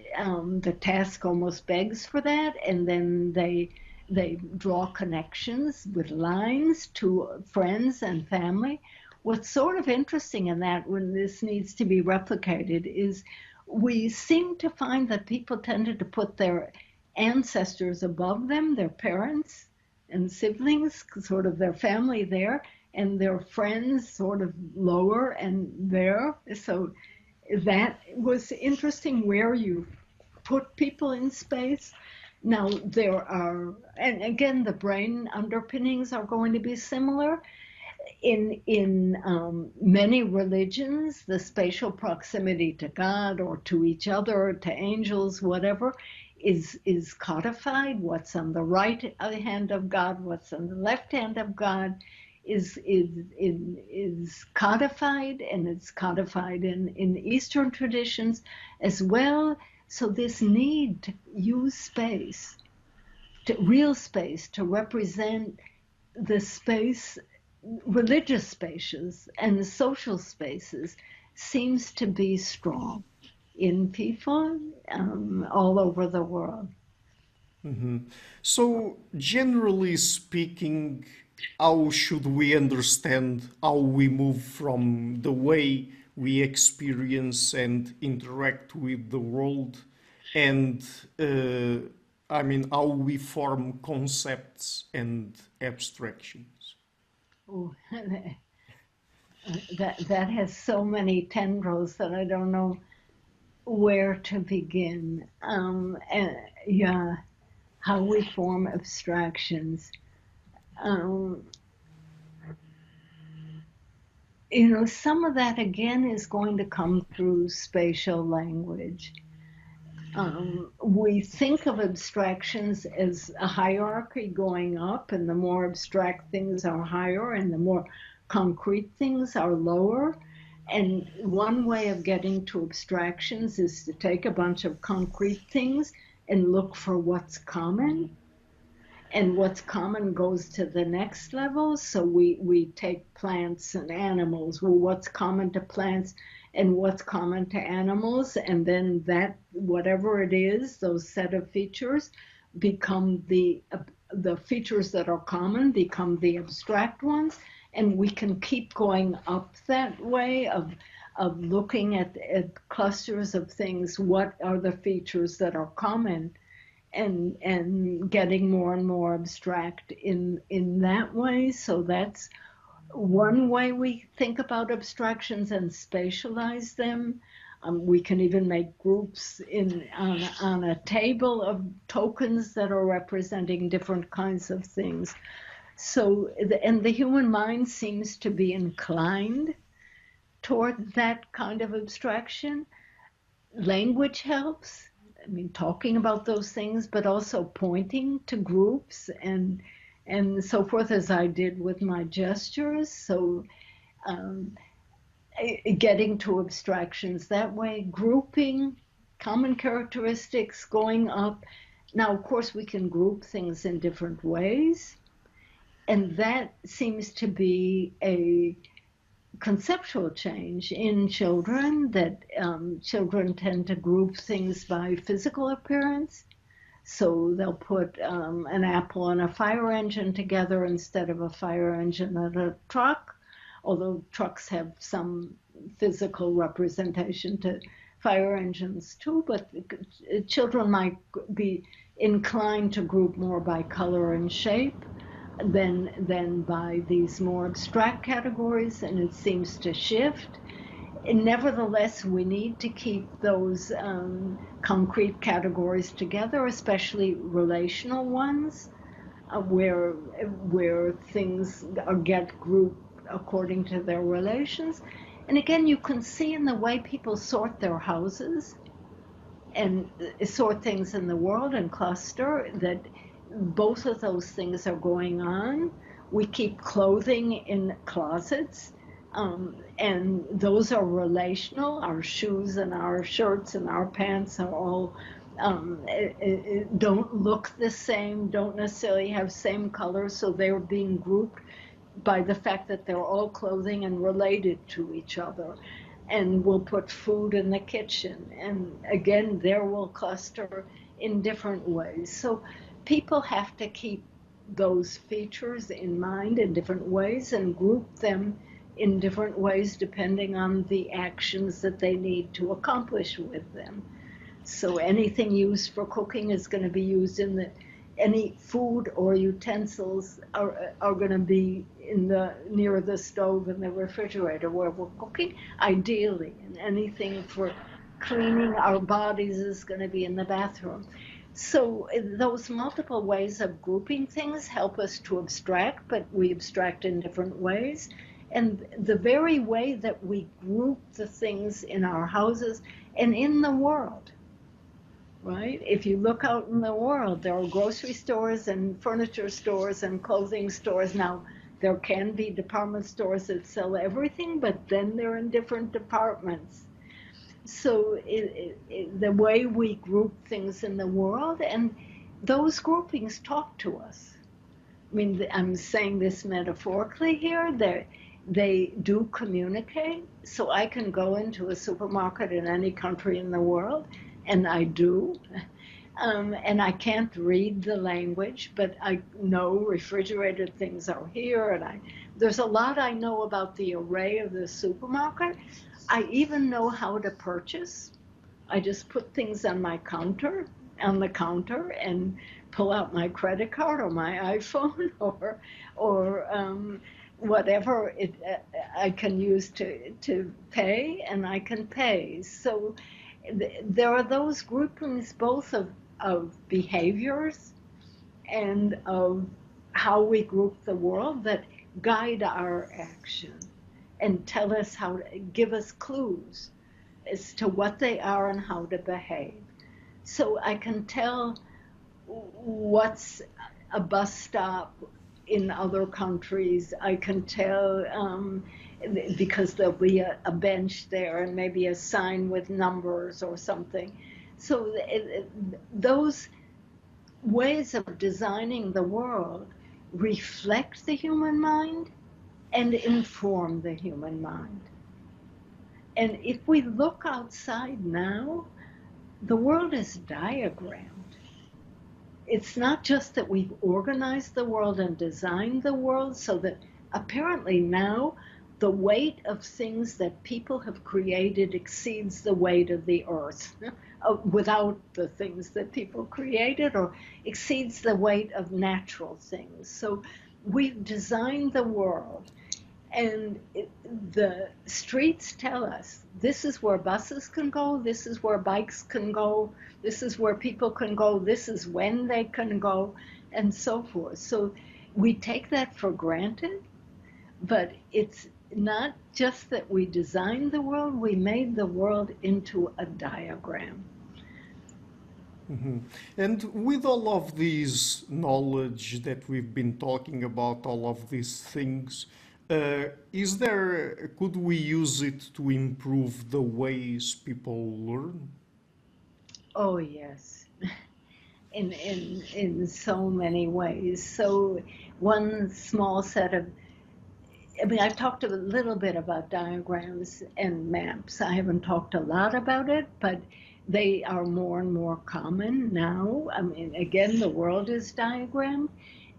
the task almost begs for that. And then they draw connections with lines to friends and family. What's sort of interesting in that, when this needs to be replicated, is we seem to find that people tended to put their ancestors above them, their parents and siblings, sort of their family there, and their friends sort of lower and there. So that was interesting where you put people in space. Now, there are, and again, the brain underpinnings are going to be similar. In many religions, the spatial proximity to God or to each other, to angels, whatever, is codified. What's on the right hand of God, what's on the left hand of God, is codified, and it's codified in Eastern traditions as well. So this need to use space, real space, to represent the space, religious spaces and the social spaces, seems to be strong in people all over the world. So, generally speaking, how should we understand how we move from the way we experience and interact with the world, and I mean, how we form concepts and abstractions? Oh, that has so many tendrils that I don't know where to begin. And yeah, how we form abstractions. Um, some of that again is going to come through spatial language. We think of abstractions as a hierarchy going up, and the more abstract things are higher, and the more concrete things are lower. And one way of getting to abstractions is to take a bunch of concrete things and look for what's common, and what's common goes to the next level. So we take plants and animals. Well, what's common to plants and what's common to animals? And then that, whatever it is, those set of features become the features that are common become the abstract ones. And we can keep going up that way of looking at clusters of things. What are the features that are common? And getting more and more abstract in that way. So that's one way we think about abstractions and spatialize them. We can even make groups on a table of tokens that are representing different kinds of things. So, and the human mind seems to be inclined toward that kind of abstraction. Language helps. I mean, talking about those things, but also pointing to groups and so forth, as I did with my gestures. So um, getting to abstractions that way, grouping common characteristics, going up, Now, of course, we can group things in different ways, and that seems to be a conceptual change in children, that children tend to group things by physical appearance. So they'll put an apple and a fire engine together instead of a fire engine and a truck, although trucks have some physical representation to fire engines too, but children might be inclined to group more by color and shape than by these more abstract categories, and it seems to shift. And nevertheless, we need to keep those concrete categories together, especially relational ones, where things get grouped according to their relations. And again, you can see in the way people sort their houses and sort things in the world and cluster that both of those things are going on. We keep clothing in closets, and those are relational. Our shoes and our shirts and our pants are all don't look the same, don't necessarily have same colors, so they're being grouped by the fact that they're all clothing and related to each other. And we'll put food in the kitchen, and again, there will cluster in different ways. So people have to keep those features in mind in different ways and group them in different ways depending on the actions that they need to accomplish with them. So anything used for cooking is going to be used in the, any food or utensils are going to be in the near the stove and the refrigerator where we're cooking, ideally. And anything for cleaning our bodies is going to be in the bathroom. So those multiple ways of grouping things help us to abstract, but we abstract in different ways. And the very way that we group the things in our houses and in the world, right? If you look out in the world, there are grocery stores and furniture stores and clothing stores. Now, there can be department stores that sell everything, but then they're in different departments. So the way we group things in the world, and those groupings talk to us. I mean, I'm saying this metaphorically here. They do communicate. So I can go into a supermarket in any country in the world, and I do. And I can't read the language, but I know refrigerated things are here, and there's a lot I know about the array of the supermarket. I even know how to purchase. I just put things on the counter, and pull out my credit card or my iPhone or whatever I can use to pay, and I can pay. So there are those groupings both of behaviors and of how we group the world that guide our action and tell us how to give us clues as to what they are and how to behave. So I can tell what's a bus stop in other countries. I can tell because there'll be a bench there and maybe a sign with numbers or something. So those ways of designing the world reflect the human mind and inform the human mind. And if we look outside now, the world is diagrammed. It's not just that we've organized the world and designed the world so that apparently now the weight of things that people have created exceeds the weight of the earth without the things that people created, or exceeds the weight of natural things. So we've designed the world, and the streets tell us this is where buses can go, this is where bikes can go, this is where people can go, this is when they can go, and so forth. So we take that for granted, but it's not just that we designed the world, we made the world into a diagram. Mhm. And with all of this knowledge that we've been talking about, all of these things, could we use it to improve the ways people learn? Oh, yes. in so many ways. So one small set of, I mean, I've talked a little bit about diagrams and maps. I haven't talked a lot about it, but they are more and more common now. I mean, again, the world is diagrammed,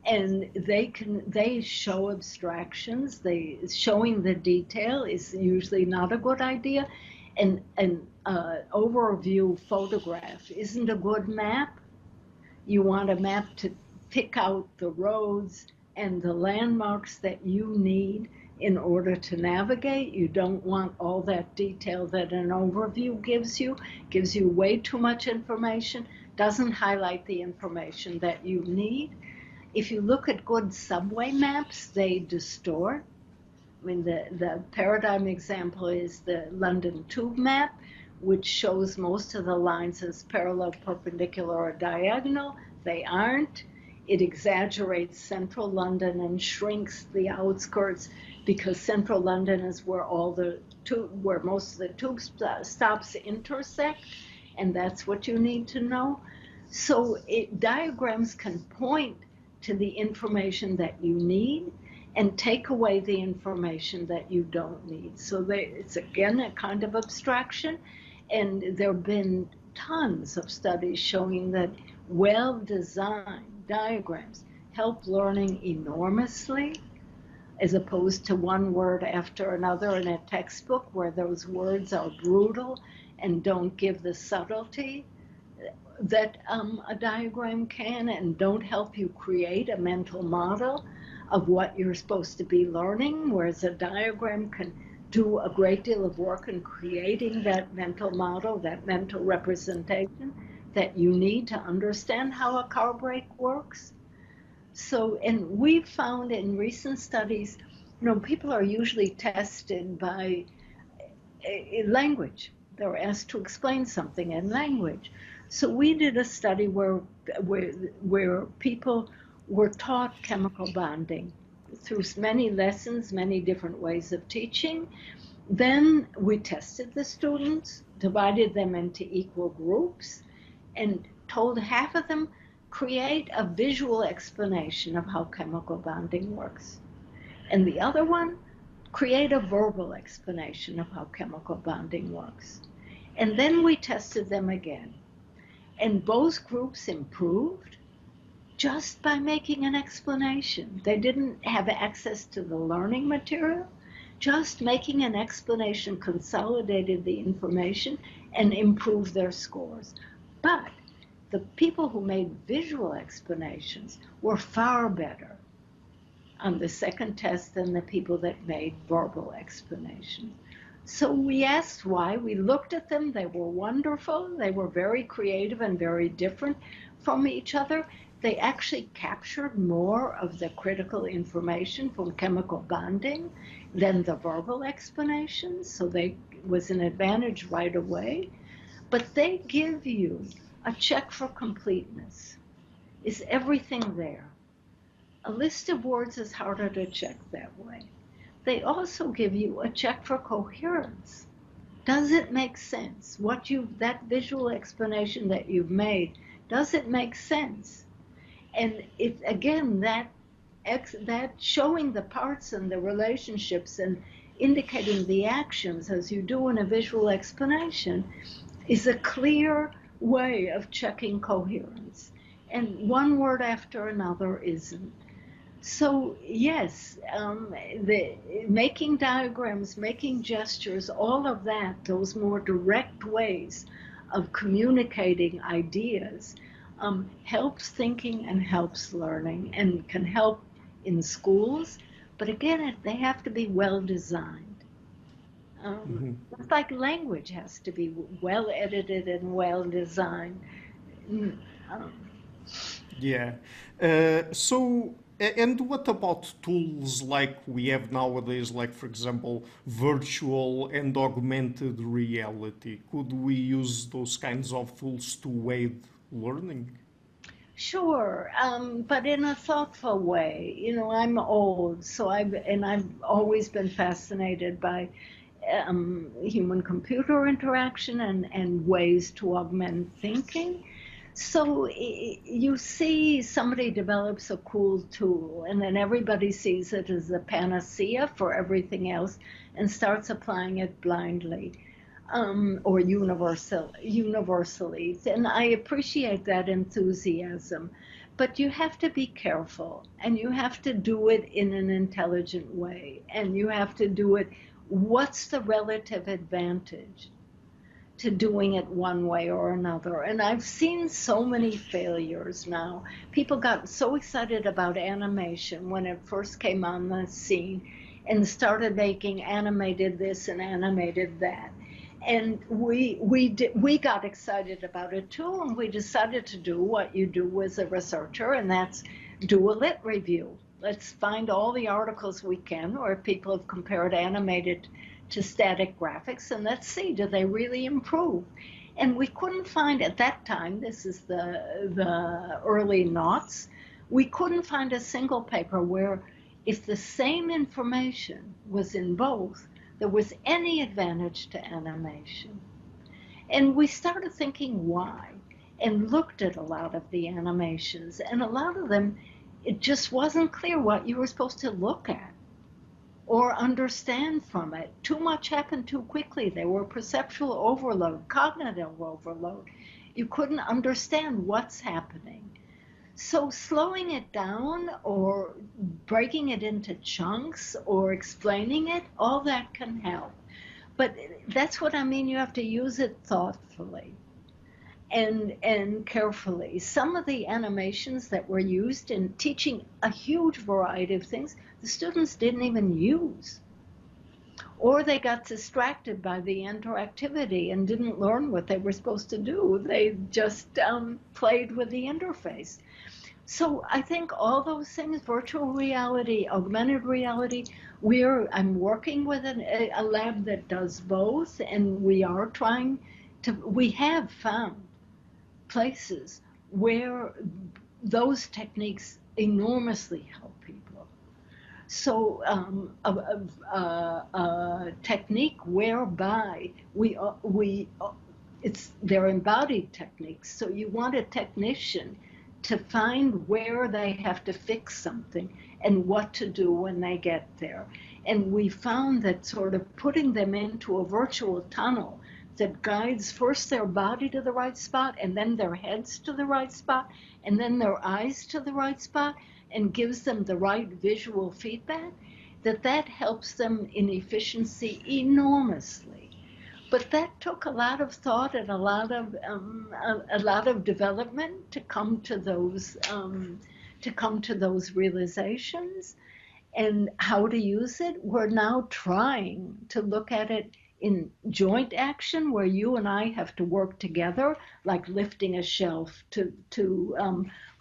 and they show abstractions. They showing the detail is usually not a good idea. And an overview photograph isn't a good map. You want a map to pick out the roads and the landmarks that you need in order to navigate. You don't want all that detail that an overview gives you way too much information, doesn't highlight the information that you need. If you look at good subway maps, they distort. I mean, the paradigm example is the London Tube map, which shows most of the lines as parallel, perpendicular, or diagonal. They aren't. It exaggerates central London and shrinks the outskirts because central London is where where most of the tube stops intersect, and that's what you need to know. So diagrams can point to the information that you need and take away the information that you don't need. So it's again a kind of abstraction, and there have been tons of studies showing that well-designed diagrams help learning enormously, as opposed to one word after another in a textbook where those words are brutal and don't give the subtlety that a diagram can, and don't help you create a mental model of what you're supposed to be learning, whereas a diagram can do a great deal of work in creating that mental model, that mental representation that you need to understand how a car brake works. So, and we found in recent studies, people are usually tested by language. They're asked to explain something in language. So we did a study where people were taught chemical bonding through many lessons, many different ways of teaching. Then we tested the students, divided them into equal groups, and told half of them create a visual explanation of how chemical bonding works. And the other one, create a verbal explanation of how chemical bonding works. And then we tested them again. And both groups improved just by making an explanation. They didn't have access to the learning material. Just making an explanation consolidated the information and improved their scores. But the people who made visual explanations were far better on the second test than the people that made verbal explanations. So we asked why. We looked at them. They were wonderful. They were very creative and very different from each other. They actually captured more of the critical information from chemical bonding than the verbal explanations. So they was an advantage right away. But they give you a check for completeness. Is everything there? A list of words is harder to check that way. They also give you a check for coherence. Does it make sense? That visual explanation that you've made, does it make sense? And it, again, that showing the parts and the relationships and indicating the actions as you do in a visual explanation is a clear way of checking coherence. And one word after another isn't. So yes, making diagrams, making gestures, all of that, those more direct ways of communicating ideas, helps thinking and helps learning and can help in schools. But again, they have to be well designed. It's like language has to be well edited and well designed. Yeah. And what about tools like we have nowadays, like, for example, virtual and augmented reality? Could we use those kinds of tools to aid learning? Sure, but in a thoughtful way. I'm old, so I've always been fascinated by human-computer interaction and ways to augment thinking. So you see somebody develops a cool tool, and then everybody sees it as a panacea for everything else and starts applying it blindly, or universally. And I appreciate that enthusiasm, but you have to be careful, and you have to do it in an intelligent way, and you have to do it. What's the relative advantage to doing it one way or another? And I've seen so many failures now. People got so excited about animation when it first came on the scene and started making animated this and animated that. And we got excited about it too, and we decided to do what you do as a researcher, and that's do a lit review. Let's find all the articles we can where people have compared animated to static graphics, and let's see, do they really improve? And we couldn't find at that time, this is the early noughts, we couldn't find a single paper where if the same information was in both, there was any advantage to animation. And we started thinking why, and looked at a lot of the animations, and a lot of them, it just wasn't clear what you were supposed to look at or understand from it. Too much happened too quickly. There were perceptual overload, cognitive overload. You couldn't understand what's happening. So slowing it down or breaking it into chunks or explaining it, all that can help. But that's what I mean. You have to use it thoughtfully and carefully. Some of the animations that were used in teaching a huge variety of things, the students didn't even use. Or they got distracted by the interactivity and didn't learn what they were supposed to do. They just played with the interface. So I think all those things, virtual reality, augmented reality, I'm working with a lab that does both, and we have found places where those techniques enormously help people. So a technique whereby they're embodied techniques. So you want a technician to find where they have to fix something and what to do when they get there. And we found that sort of putting them into a virtual tunnel that guides first their body to the right spot, and then their heads to the right spot, and then their eyes to the right spot, and gives them the right visual feedback, that helps them in efficiency enormously. But that took a lot of thought and a lot of development to come to those realizations and how to use it. We're now trying to look at it in joint action, where you and I have to work together, like lifting a shelf to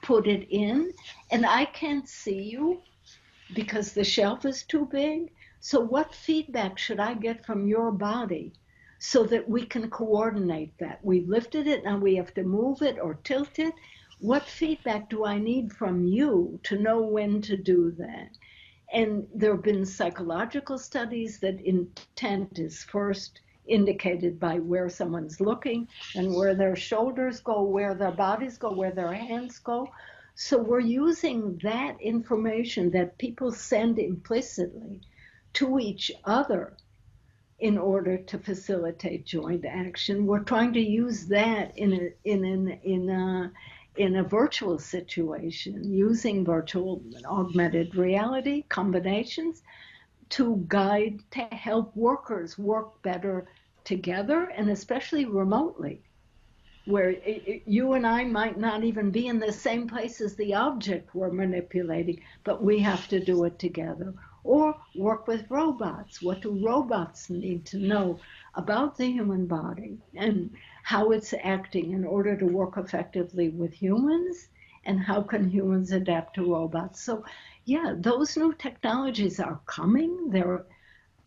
put it in, and I can't see you because the shelf is too big. So what feedback should I get from your body so that we can coordinate that? We've lifted it, now we have to move it or tilt it. What feedback do I need from you to know when to do that? And there have been psychological studies that intent is first indicated by where someone's looking and where their shoulders go, where their bodies go, where their hands go. So we're using that information that people send implicitly to each other in order to facilitate joint action. We're trying to use that in a virtual situation, using virtual and augmented reality combinations to help workers work better together, and especially remotely, where you and I might not even be in the same place as the object we're manipulating, but we have to do it together. Or work with robots. What do robots need to know about the human body and how it's acting in order to work effectively with humans? And how can humans adapt to robots? So yeah, those new technologies are coming. They're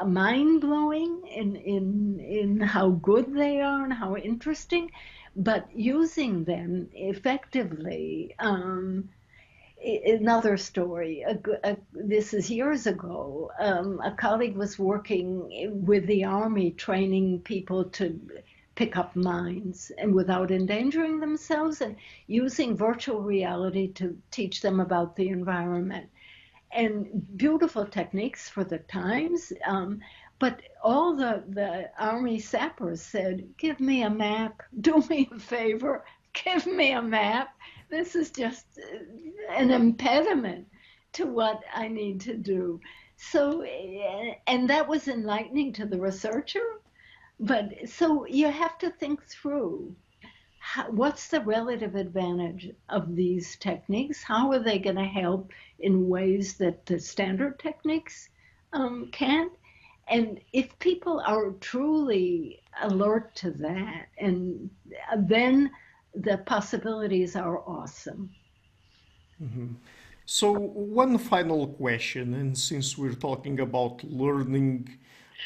mind-blowing in how good they are and how interesting, but using them effectively. Another story, this is years ago, a colleague was working with the Army, training people to pick up minds and without endangering themselves, and using virtual reality to teach them about the environment. And beautiful techniques for the times. But all the Army sappers said, give me a map, do me a favor, give me a map. This is just an impediment to what I need to do. So, and that was enlightening to the researcher. But so you have to think through what's the relative advantage of these techniques? How are they going to help in ways that the standard techniques can't? And if people are truly alert to that, and then the possibilities are awesome. So, one final question, and since we're talking about learning,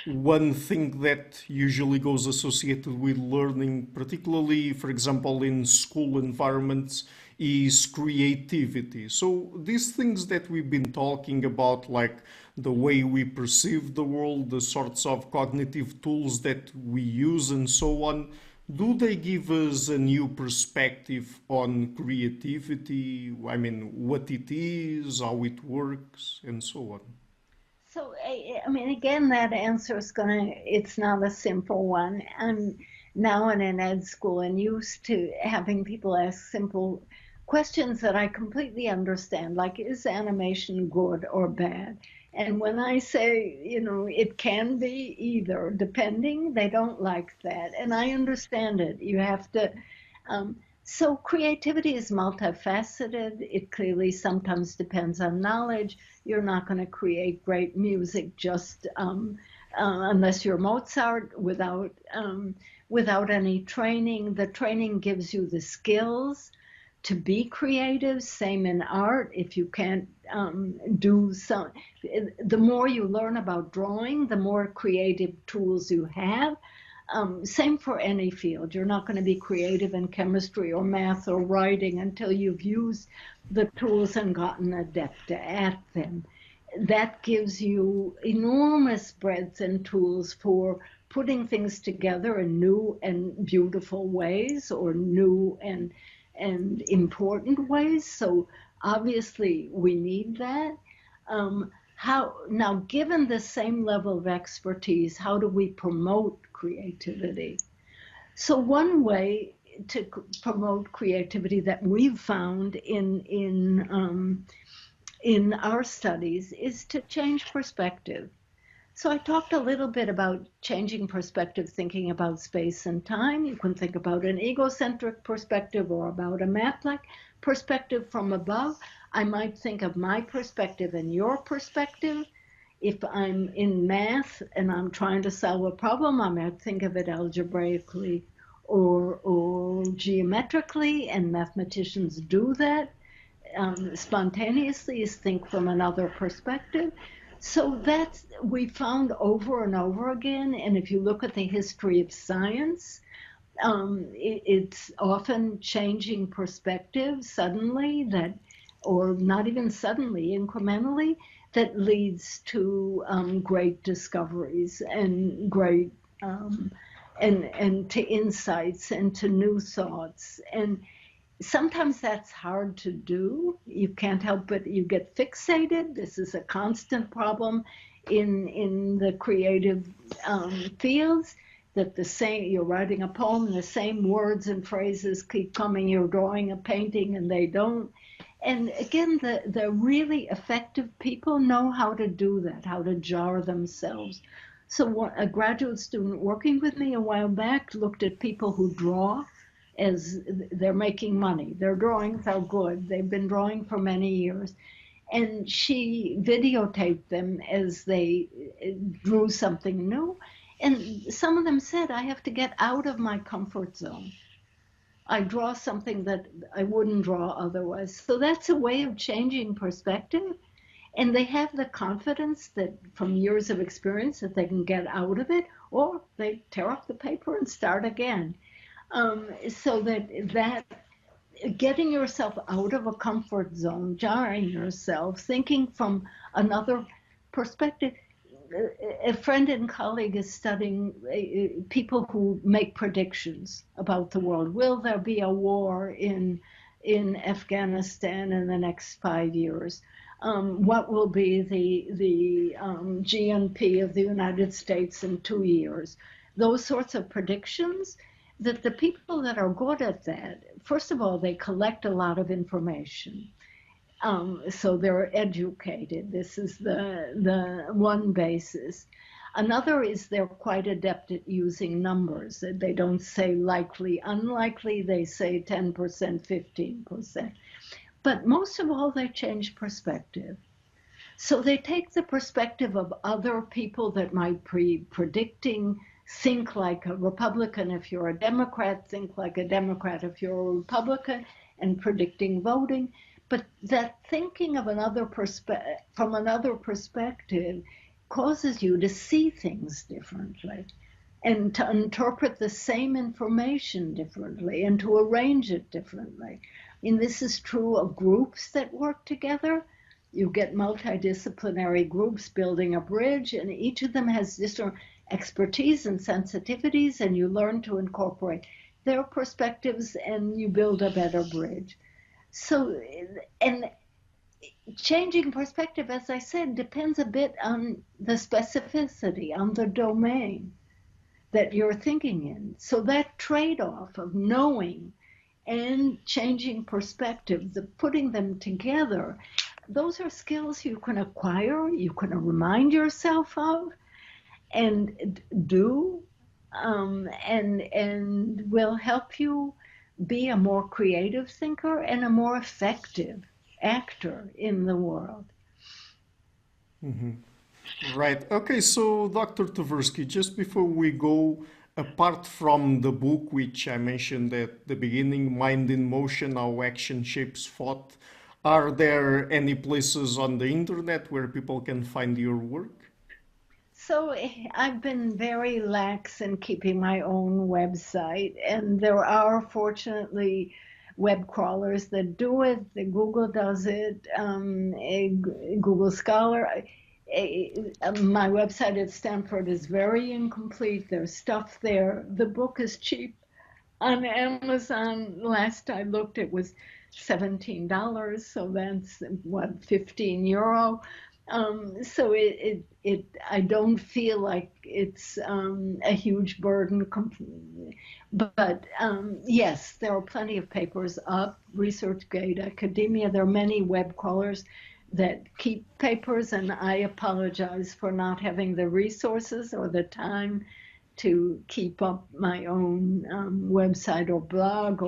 one thing that usually goes associated with learning, particularly, for example, in school environments, is creativity. So, these things that we've been talking about, like the way we perceive the world, the sorts of cognitive tools that we use, and so on, do they give us a new perspective on creativity? I mean, what it is, how it works, and so on. So, I mean, again, that answer is it's not a simple one. I'm now in an ed school and used to having people ask simple questions that I completely understand, like, is animation good or bad? And when I say, it can be either, depending, they don't like that. And I understand it. You have to, um, so creativity is multifaceted. It clearly sometimes depends on knowledge. You're not going to create great music just unless you're Mozart without any training. The training gives you the skills to be creative. Same in art. If you can't do some, the more you learn about drawing, the more creative tools you have. Same for any field. You're not going to be creative in chemistry or math or writing until you've used the tools and gotten adept at them. That gives you enormous breadth and tools for putting things together in new and beautiful ways, or new and important ways. So obviously we need that. How now, given the same level of expertise, how do we promote creativity? So one way to promote creativity that we've found in our studies is to change perspective. So I talked a little bit about changing perspective, thinking about space and time. You can think about an egocentric perspective or about a map-like perspective from above. I might think of my perspective and your perspective. If I'm in math and I'm trying to solve a problem, I might think of it algebraically or geometrically, and mathematicians do that spontaneously, is think from another perspective. So that's we found over and over again. And if you look at the history of science, it's often changing perspective suddenly, that, or not even suddenly, incrementally, that leads to great discoveries and great and to insights and to new thoughts. And sometimes that's hard to do. You can't help but you get fixated. This is a constant problem in the creative fields, that the same, you're writing a poem and the same words and phrases keep coming. You're drawing a painting and they don't. And again, the really effective people know how to do that, how to jar themselves. So a graduate student working with me a while back looked at people who draw as they're making money. Their drawings are good. They've been drawing for many years. And she videotaped them as they drew something new. And some of them said, I have to get out of my comfort zone. I draw something that I wouldn't draw otherwise. So that's a way of changing perspective. And they have the confidence that from years of experience that they can get out of it, or they tear up the paper and start again. So that getting yourself out of a comfort zone, jarring yourself, thinking from another perspective. a friend and colleague is studying people who make predictions about the world. Will there be a war in Afghanistan in the next 5 years? What will be the GNP of the United States in 2 years? Those sorts of predictions. That the people that are good at that, first of all, they collect a lot of information. So they're educated. This is the one basis. Another is they're quite adept at using numbers. They don't say likely, unlikely, they say 10%, 15%. But most of all, they change perspective. So they take the perspective of other people that might be predicting, think like a Republican if you're a Democrat, think like a Democrat if you're a Republican, and predicting voting. But that thinking of from another perspective causes you to see things differently and to interpret the same information differently and to arrange it differently. And this is true of groups that work together. You get multidisciplinary groups building a bridge, and each of them has different expertise and sensitivities, and you learn to incorporate their perspectives and you build a better bridge. So, and changing perspective, as I said, depends a bit on the specificity, on the domain that you're thinking in. So that trade-off of knowing and changing perspective, putting them together, those are skills you can acquire, you can remind yourself of, and do, and will help you be a more creative thinker and a more effective actor in the world. Right. Okay, so Dr. Tversky, just before we go, apart from the book which I mentioned at the beginning, Mind in Motion, How Action Shapes Thought, are there any places on the internet where people can find your work? So I've been very lax in keeping my own website, and there are fortunately web crawlers that do it. The Google does it, Google Scholar. My website at Stanford is very incomplete. There's stuff there. The book is cheap on Amazon. Last I looked, it was $17, so that's what, €15. So I don't feel like it's a huge burden. But yes, there are plenty of papers up, ResearchGate, Academia. There are many web crawlers that keep papers, and I apologize for not having the resources or the time to keep up my own website or blog,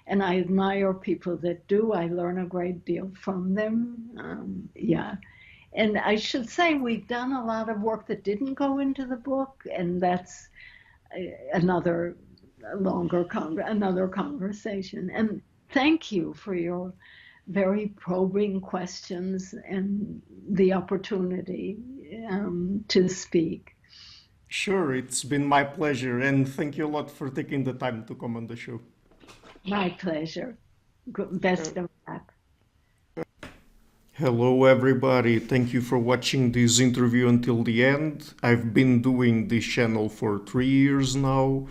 and I admire people that do. I learn a great deal from them. Yeah. And I should say we've done a lot of work that didn't go into the book, and that's another another conversation. And thank you for your very probing questions and the opportunity to speak. Sure, it's been my pleasure, and thank you a lot for taking the time to come on the show. My pleasure. Best of luck. Hello, everybody. Thank you for watching this interview until the end. I've been doing this channel for 3 years now,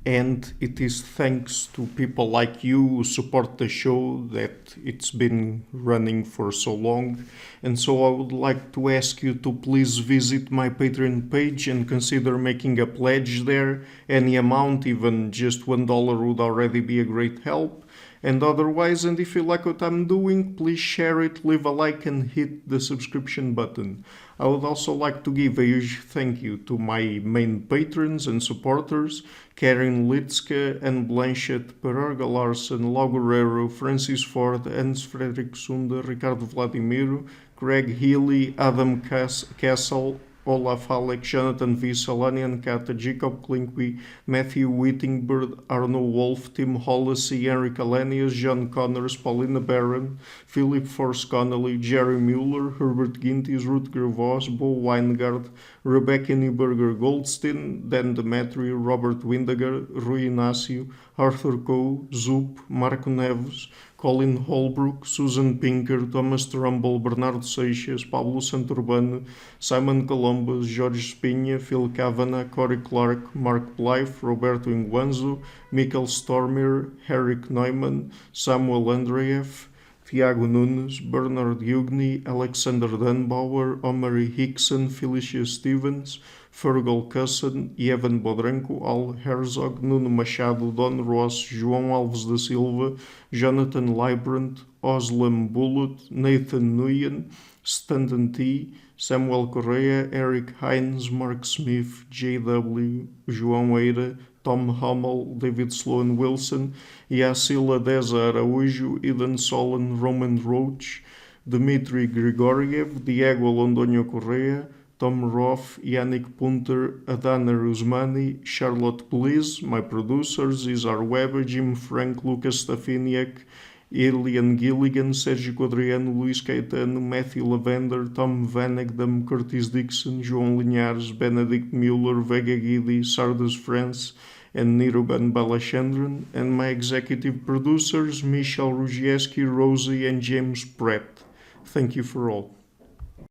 and it is thanks to people like you who support the show that it's been running for so long. And so I would like to ask you to please visit my Patreon page and consider making a pledge there. Any amount, even just $1, would already be a great help. And otherwise, and if you like what I'm doing, please share it, leave a like, and hit the subscription button. I would also like to give a huge thank you to my main patrons and supporters, Karen Litske and Blanchett, Perarga Larsen, Lau Guerrero, Francis Ford, Hans Frederick Sunder, Ricardo Vladimiro, Greg Healy, Adam Castle, Olaf Alec, Jonathan V. Solanian Kata, Jacob Klinkby, Matthew Whittingbird, Arno Wolf, Tim Hollesy, Henry Kalenius, John Connors, Paulina Barron, Philip Force Connolly, Jerry Mueller, Herbert Gintis, Rutger Voss, Bo Weingart, Rebecca Neuberger Goldstein, Dan Demetri, Robert Windiger, Rui Inácio, Arthur Coe, Zup, Marco Neves, Colin Holbrook, Susan Pinker, Thomas Trumbull, Bernardo Seixas, Pablo Santurbano, Simon Columbus, Jorge Espinha, Phil Kavanagh, Corey Clark, Mark Blythe, Roberto Inguanzo, Michael Stormir, Eric Neumann, Samuel Andreev, Tiago Nunes, Bernard Hughney, Alexander Dunbauer, Omari Hickson, Felicia Stevens, Fergal Cusson, Evan Bodranco, Al Herzog, Nuno Machado, Don Ross, João Alves da Silva, Jonathan Librant, Oslam Bullitt, Nathan Nguyen, Stanton T, Samuel Correa, Eric Hines, Mark Smith, J.W., João Eira, Tom Hummel, David Sloan Wilson, Yacila Deza Araújo, Eden Solon, Roman Roach, Dmitry Grigoriev, Diego Londonho Correa, Tom Roth, Yannick Punter, Adana Rusmani, Charlotte Bliss, my producers, Isar Weber, Jim Frank, Lucas Stafiniak, Elian Gilligan, Sérgio Adriano, Luís Caetano, Matthew Lavender, Tom Vanegdam, Curtis Dixon, João Linhares, Benedict Mueller, Vega Guidi, Sardas France, and Niruban Balachandran, and my executive producers, Michel Rugieski, Rosie, and James Pratt. Thank you for all.